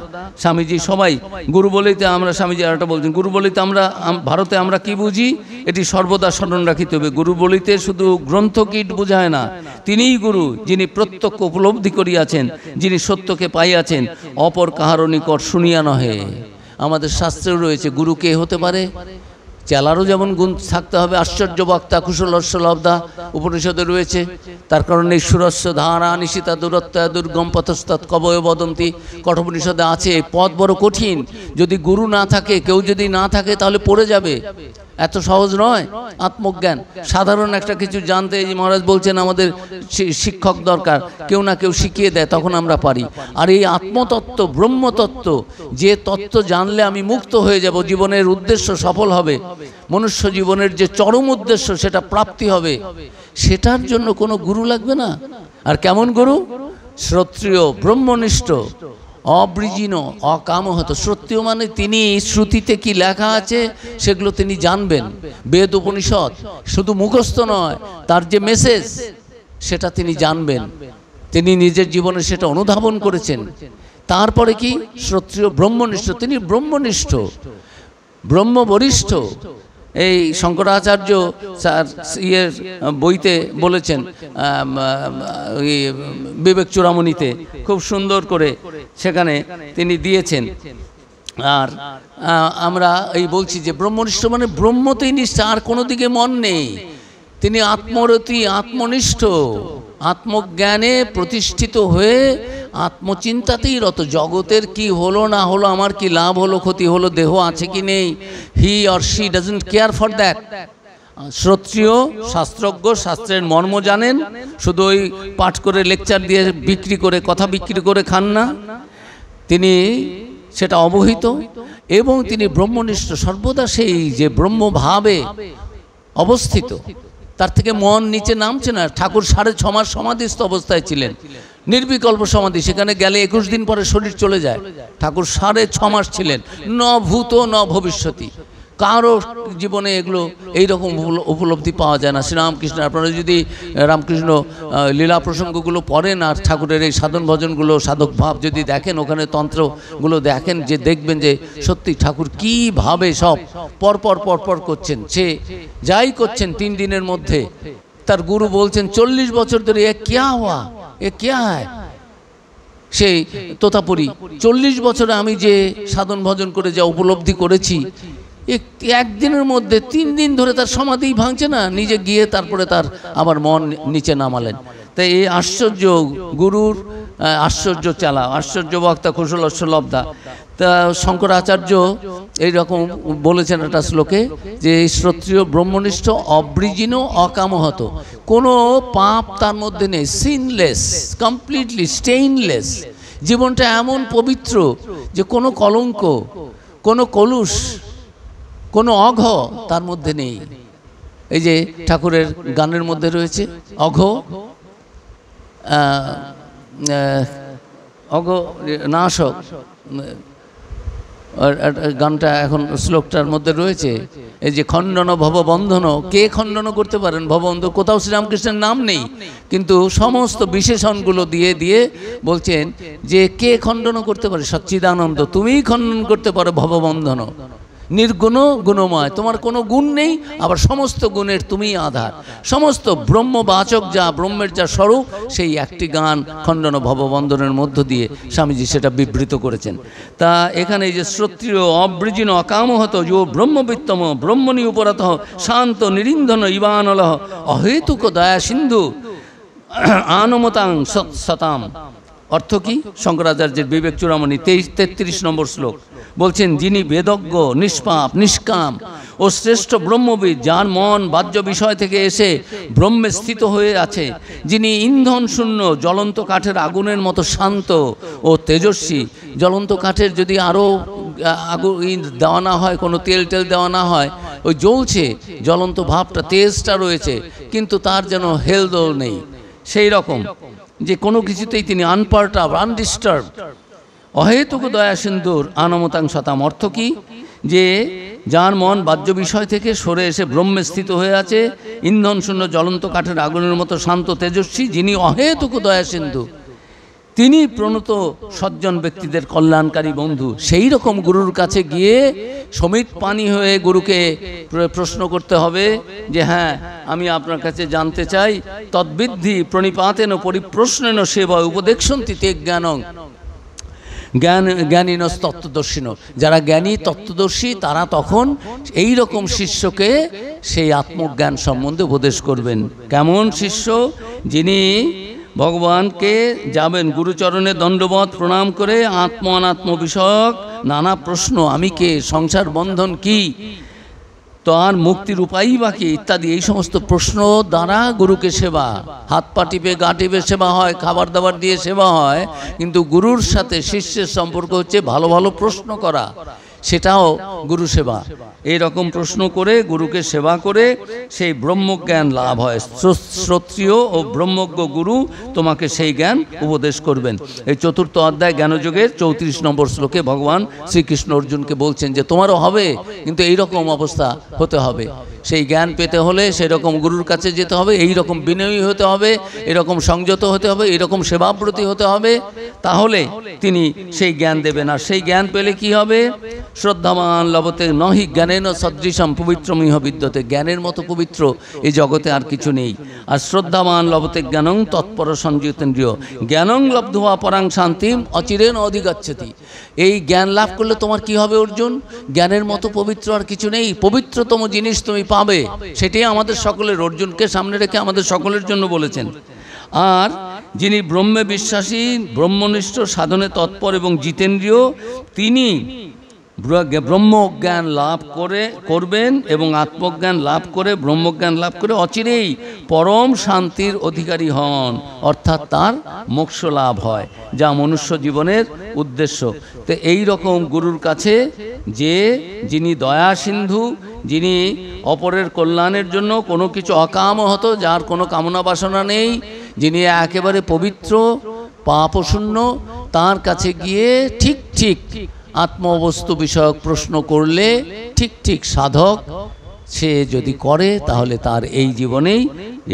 স্বামীজি সবাই গুরু বলিতে, আমরা স্বামীজি আরেকটা বলছেন, গুরু বলিতে আমরা ভারতে আমরা কি বুঝি, এটি সর্বদা স্মরণ রাখিতে হবে। গুরু বলিতে শুধু গ্রন্থকীট বোঝায় না, তিনিই গুরু, যিনি প্রত্যক্ষ উপলব্ধি করিয়াছেন, যিনি সত্যকে পাইয়াছেন, অপর কাহারও নিকট শুনিয়া নহে। আমাদের শাস্ত্রেও রয়েছে গুরু কে হতে পারে। চেলারও যেমন গুণ থাকতে হবে, আশ্চর্য বক্তা, কুশলস্য লব্ধা, উপনিষদে রয়েছে। তার কারণে সুরস্য ধারা নিশিতা দূরত্ব দুর্গম পথস্তৎ কবয় বদন্তি, কঠোপনিষদে আছে। পথ বড় কঠিন, যদি গুরু না থাকে, কেউ যদি না থাকে, তাহলে পড়ে যাবে। এত সহজ নয় আত্মজ্ঞান। সাধারণ একটা কিছু জানতে, এই মহারাজ বলছেন আমাদের শিক্ষক দরকার, কেউ না কেউ শিখিয়ে দেয়, তখন আমরা পারি। আর এই আত্মতত্ত্ব, ব্রহ্মতত্ত্ব, যে তত্ত্ব জানলে আমি মুক্ত হয়ে যাব, জীবনের উদ্দেশ্য সফল হবে, মনুষ্য জীবনের যে চরম উদ্দেশ্য সেটা প্রাপ্তি হবে, সেটার জন্য কোনো গুরু লাগবে না। আর কেমন গুরু? শ্রোত্রিয়, ব্রহ্মনিষ্ঠ, অবৃজিন, অকামহত। শ্রোত্রিয় মানে তিনি শ্রুতিতে কি লেখা আছে সেগুলো তিনি জানবেন। বেদ উপনিষদ শুধু মুখস্থ নয়, তার যে মেসেজ সেটা তিনি জানবেন, তিনি নিজের জীবনে সেটা অনুধাবন করেছেন। তারপরে কি? শ্রোত্রিয়, ব্রহ্মনিষ্ঠ। তিনি ব্রহ্মনিষ্ঠ, ব্রহ্মবরিষ্ঠ। এই শঙ্করাচার্য ইয়ের বইতে বলেছেন, বিবেক চূড়ামণিতে খুব সুন্দর করে সেখানে তিনি দিয়েছেন। আর আমরা এই বলছি যে ব্রহ্মনিষ্ঠ মানে ব্রহ্মতেই নিষ্ঠা, আর কোনো দিকে মন নেই। তিনি আত্মরতি, আত্মনিষ্ঠ, আত্মজ্ঞানে প্রতিষ্ঠিত হয়ে আত্মচিন্তাতেই রত। জগতের কি হলো না হলো, আমার কি লাভ হলো, ক্ষতি হলো, দেহ আছে কি নেই, he or she doesn't care for that. শ্রোত্রিয়, শাস্ত্রজ্ঞ, শাস্ত্রের মর্ম জানেন, শুধু ওই পাঠ করে লেকচার দিয়ে বিক্রি করে, কথা বিক্রি করে খান না, তিনি সেটা অবহিত। এবং তিনি ব্রহ্মনিষ্ঠ, সর্বদা সেই যে ব্রহ্মভাবে অবস্থিত, তার থেকে মন নিচে নামছে না। ঠাকুর 6.5 মাস সমাধিস্থ অবস্থায় ছিলেন, নির্বিকল্প সমাধি। সেখানে গেলে 21 দিন পরে শরীর চলে যায়। ঠাকুর 6.5 মাস ছিলেন, ন ভূত ন ভবিষ্যতি। কারো জীবনে এগুলো এইরকম উপলব্ধি পাওয়া যায় না। শ্রীরামকৃষ্ণ, আপনারা যদি রামকৃষ্ণ লীলা প্রসঙ্গগুলো পড়েন আর ঠাকুরের এই সাধন ভজনগুলো, সাধক ভাব যদি দেখেন, ওখানে তন্ত্রগুলো দেখেন, যে দেখবেন যে সত্যি ঠাকুর কীভাবে সব পরপর পরপর করছেন। সে যাই করছেন 3 দিনের মধ্যে তার গুরু বলছেন 40 বছর ধরে এ ক্যা হুয়া, এ ক্যা হ্যায়। সেই তোতাপুরি 40 বছরে আমি যে সাধন ভজন করে যা উপলব্ধি করেছি, একদিনের মধ্যে 3 দিন ধরে তার সমাধিই ভাঙছে না। নিজে গিয়ে তারপরে তার আবার মন নিচে নামালেন। তাই এই আশ্চর্য গুরুর আশ্চর্য চালা, আশ্চর্য বক্তা কুশলস্য লব্ধা। তা শঙ্করাচার্য এইরকম বলেছেন একটা শ্লোকে, যে শ্রোত্রিয় ব্রহ্মনিষ্ঠ অবৃজিন অকামহত, কোনো পাপ তার মধ্যে নেই, সিনলেস, কমপ্লিটলি স্টেইনলেস। জীবনটা এমন পবিত্র যে কোনো কলঙ্ক, কোনো কলুষ, কোনো অঘ তার মধ্যে নেই। এই যে ঠাকুরের গানের মধ্যে রয়েছে অঘ, অঘ নাশক, গানটা এখন শ্লোকটার মধ্যে রয়েছে। এই যে খণ্ডন ভববন্ধন, কে খণ্ডন করতে পারেন ভববন্ধন? কোথাও শ্রীরামকৃষ্ণের নাম নেই, কিন্তু সমস্ত বিশেষণগুলো দিয়ে দিয়ে বলছেন যে কে খণ্ডন করতে পারে? সচ্চিদানন্দ, তুমিই খণ্ডন করতে পারো ভববন্ধন। নির্গুণ গুণময়, তোমার কোনো গুণ নেই, আবার সমস্ত গুণের তুমি আধার। সমস্ত ব্রহ্মবাচক যা, ব্রহ্মের যা স্বরূপ, সেই একটি গান খণ্ডন ভববন্ধনের মধ্য দিয়ে স্বামীজি সেটা বিবৃত করেছেন। তা এখানে এই যে শ্রোত্রিয় অবৃজিন অকামহত যো ব্রহ্মবিত্তম ব্রহ্মণি উপরত শান্ত নিরিন্ধন ইবানলহ অহেতুক দয়া সিন্ধু আনমতাং সতাম। অর্থ কি? শঙ্করাচার্যের বিবেক চূড়ামণি 33 নম্বর শ্লোক বলছেন, যিনি বেদজ্ঞ, নিষ্পাপ, নিষ্কাম ও শ্রেষ্ঠ ব্রহ্মবিদ, যার মন বাহ্য বিষয় থেকে এসে ব্রহ্মে স্থিত হয়ে আছে, যিনি ইন্ধন শূন্য জ্বলন্ত কাঠের আগুনের মতো শান্ত ও তেজস্বী। জ্বলন্ত কাঠের যদি আরও আগুন দেওয়া না হয়, কোনো তেল টেল দেওয়া না হয়, ওই জ্বলছে, জ্বলন্ত ভাবটা, তেজটা রয়েছে, কিন্তু তার যেন হেলদোল নেই। সেই রকম যে কোনো কিছুতেই তিনি আনপার্টাব, আনডিস্টার্ব। অহেতুক দয়া সিন্ধুর আনমতাং শতাম। অর্থ কি? যে যার মন বাহ্য বিষয় থেকে সরে এসে ব্রহ্মে স্থিত হয়ে আছে, ইন্ধন শূন্য জ্বলন্ত কাঠের আগুনের মতো শান্ত তেজস্বী, যিনি অহেতুক দয়া সিন্ধু, তিনি প্রণত সজ্জন ব্যক্তিদের কল্যাণকারী বন্ধু। সেই রকম গুরুর কাছে গিয়ে সমিত পানি হয়ে গুরুকে প্রশ্ন করতে হবে যে হ্যাঁ, আমি আপনার কাছে জানতে চাই। তদ্বিদ্ধি প্রণিপাতেন পরিপ্রশ্নেন সেবা উপদেক্ষন্তি তে জ্ঞানং জ্ঞানীন তত্ত্বদর্শিন। যারা জ্ঞানী তত্ত্বদর্শী তারা তখন এই রকম শিষ্যকে সেই আত্মজ্ঞান সম্বন্ধে উপদেশ করবেন। কেমন শিষ্য? যিনি ভগবানকে যাবেন গুরুচরণে দণ্ডবত প্রণাম করে আত্ম অনাত্ম বিষয়ক নানা প্রশ্ন, আমি কে, সংসার বন্ধন কি, তার মুক্তির উপায় বাকি ইত্যাদি, এই সমস্ত প্রশ্ন দ্বারা গুরুকে সেবা। হাত পা টিপে গা টিপে সেবা হয়, খাবার দাবার দিয়ে সেবা হয়, কিন্তু গুরুর সাথে শিষ্যের সম্পর্ক হচ্ছে ভালো ভালো প্রশ্ন করা, সেটাও গুরু সেবা। এই রকম প্রশ্ন করে গুরুকে সেবা করে সেই ব্রহ্মজ্ঞান লাভ হয়। শ্রোত্রিয় ও ব্রহ্মজ্ঞ গুরু তোমাকে সেই জ্ঞান উপদেশ করবেন। এই 4th অধ্যায় জ্ঞানযোগের 34 নম্বর শ্লোকে ভগবান শ্রীকৃষ্ণ অর্জুনকে বলছেন যে তোমারও হবে, কিন্তু এই রকম অবস্থা হতে হবে। সেই জ্ঞান পেতে হলে সেরকম গুরুর কাছে যেতে হবে, এই রকম বিনয়ী হতে হবে, এরকম সংযত হতে হবে, এরকম সেবাব্রতী হতে হবে, তাহলে তিনি সেই জ্ঞান দেবেন। আর সেই জ্ঞান পেলে কি হবে? শ্রদ্ধাবান লভতে নহি জ্ঞানেন সদৃশম পবিত্রমিহ বিদ্যতে। জ্ঞানের মতো পবিত্র এই জগতে আর কিছু নেই। আর শ্রদ্ধাবান লভতে জ্ঞানং তৎপর সঞ্জিতেন্দ্রিয় জ্ঞানং লব্ধবা পরাং শান্তিম অচিরেন অধিগচ্ছতি। এই জ্ঞান লাভ করলে তোমার কি হবে অর্জুন? জ্ঞানের মতো পবিত্র আর কিছু নেই। পবিত্রতম জিনিস তুমি পাবে, সেটাই আমাদের সকলের, অর্জুনকে সামনে রেখে আমাদের সকলের জন্য বলেছেন। আর যিনি ব্রহ্মে বিশ্বাসী, ব্রহ্মনিষ্ঠ, সাধনে তৎপর এবং জিতেন্দ্রীয়, তিনি ব্রহ্মজ্ঞান লাভ করবেন এবং আত্মজ্ঞান লাভ করে, ব্রহ্মজ্ঞান লাভ করে অচিরেই পরম শান্তির অধিকারী হন, অর্থাৎ তার মোক্ষ লাভ হয়, যা মনুষ্য জীবনের উদ্দেশ্য। তো এই রকম গুরুর কাছে যিনি দয়া সিন্ধু, যিনি অপরের কল্যাণের জন্য কোনো কিছু অকামহত, যার কোনো কামনা বাসনা নেই, যিনি একেবারে পবিত্র পাপশূন্য, তার কাছে গিয়ে ঠিক ঠিক আত্মবস্তু বিষয়ক প্রশ্ন করলে ঠিক ঠিক সাধক সে যদি করে তাহলে তার এই জীবনেই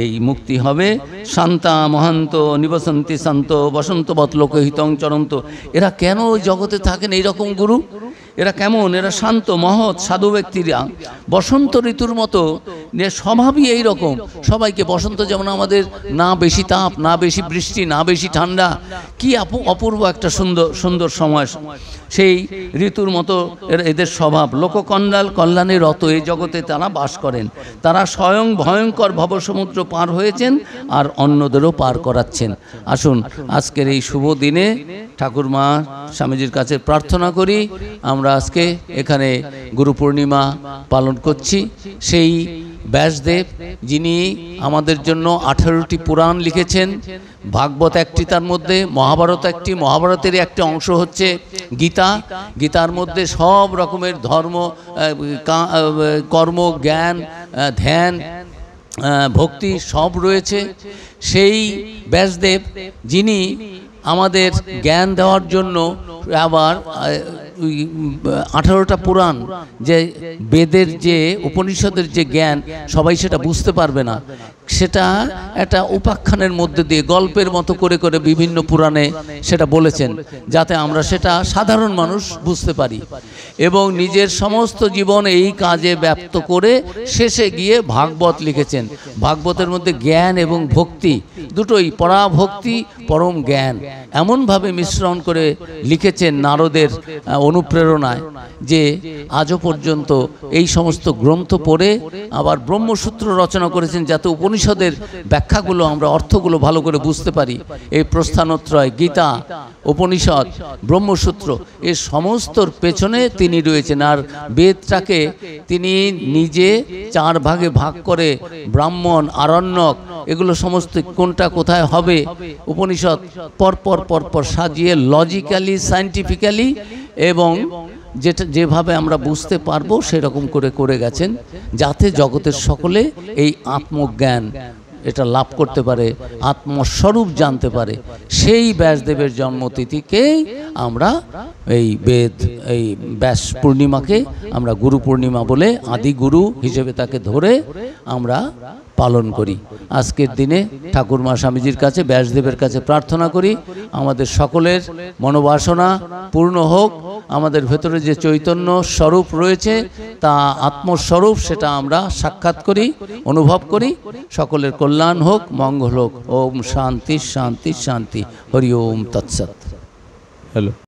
এই মুক্তি হবে। শান্তা মহান্ত নিবসন্তি শান্ত বসন্তবৎ লোকহিতং চরন্ত। এরা কেন জগতে থাকেন এইরকম গুরু? এরা কেমন? এরা শান্ত মহৎ সাধু ব্যক্তিরা বসন্ত ঋতুর মতো স্বভাবই এইরকম। সবাইকে বসন্ত যেমন আমাদের না বেশি তাপ, না বেশি বৃষ্টি, না বেশি ঠান্ডা, কি অপূর্ব একটা সুন্দর সুন্দর সময়, সেই ঋতুর মতো এদের স্বভাব। লোককণ্ডাল কল্যাণে রত এই জগতে তারা বাস করেন। তারা স্বয়ং ভয়ঙ্কর ভবসমুদ্র পার হয়েছেন আর অন্যদেরও পার করাচ্ছেন। আসুন আজকের এই শুভ দিনে ঠাকুরমা স্বামীজির কাছে প্রার্থনা করি। আমরা আজকে এখানে গুরু পূর্ণিমা পালন করছি। সেই ব্যাসদেব যিনি আমাদের জন্য 18টি পুরাণ লিখেছেন, ভাগবত একটি, তার মধ্যে মহাভারত একটি, মহাভারতের একটি অংশ হচ্ছে গীতা। গীতার মধ্যে সব রকমের ধর্ম, কর্ম, জ্ঞান, ধ্যান, ভক্তি সব রয়েছে। সেই ব্যাসদেব যিনি আমাদের জ্ঞান দেওয়ার জন্য আবার 18টা পুরাণ, যে বেদের যে উপনিষদের যে জ্ঞান সবাই সেটা বুঝতে পারবে না, সেটা একটা উপাখ্যানের মধ্যে দিয়ে গল্পের মতো করে করে বিভিন্ন পুরাণে সেটা বলেছেন, যাতে আমরা সেটা সাধারণ মানুষ বুঝতে পারি। এবং নিজের সমস্ত জীবন এই কাজে ব্যপ্ত করে শেষে গিয়ে ভাগবত লিখেছেন। ভাগবতের মধ্যে জ্ঞান এবং ভক্তি দুটোই, পরাভক্তি পরম জ্ঞান, এমনভাবে মিশ্রণ করে লিখেছেন নারদের অনুপ্রেরণায়, যে আজও পর্যন্ত এই সমস্ত গ্রন্থ পড়ে আবার ব্রহ্মসূত্র রচনা করেছেন, যাতে উপনিষদের ব্যাখ্যাগুলো আমরা অর্থগুলো ভালো করে বুঝতে পারি। এই প্রস্থানত্রয়, গীতা, উপনিষদ, ব্রহ্মসূত্র, এর সমস্তর পেছনে তিনি রয়েছেন। আর বেদটাকে তিনি নিজে 4 ভাগে ভাগ করে ব্রাহ্মণ, আরণ্যক, এগুলো সমস্ত কোনটা কোথায় হবে, উপনিষদ পরপর পরপর সাজিয়ে লজিক্যালি, সায়েন্টিফিক্যালি এবং যেটা যেভাবে আমরা বুঝতে পারবো সেরকম করে করে গেছেন, যাতে জগতের সকলে এই আত্মজ্ঞান এটা লাভ করতে পারে, আত্মস্বরূপ জানতে পারে। সেই ব্যাসদেবের জন্মতিথিকে আমরা এই ব্যাস পূর্ণিমাকে আমরা গুরু পূর্ণিমা বলে, আদি গুরু হিসেবে তাকে ধরে আমরা পালন করি। আজকের দিনে ঠাকুরমা স্বামীজির কাছে, ব্যাসদেবের কাছে প্রার্থনা করি আমাদের সকলের মনোবাসনা পূর্ণ হোক, আমাদের ভেতরে যে চৈতন্য স্বরূপ রয়েছে তা আত্মস্বরূপ, সেটা আমরা সাক্ষাৎ করি, অনুভব করি। সকলের কল্যাণ হোক, মঙ্গল হোক। ওম শান্তি শান্তি শান্তি। হরি ওম তৎসৎ। হ্যালো।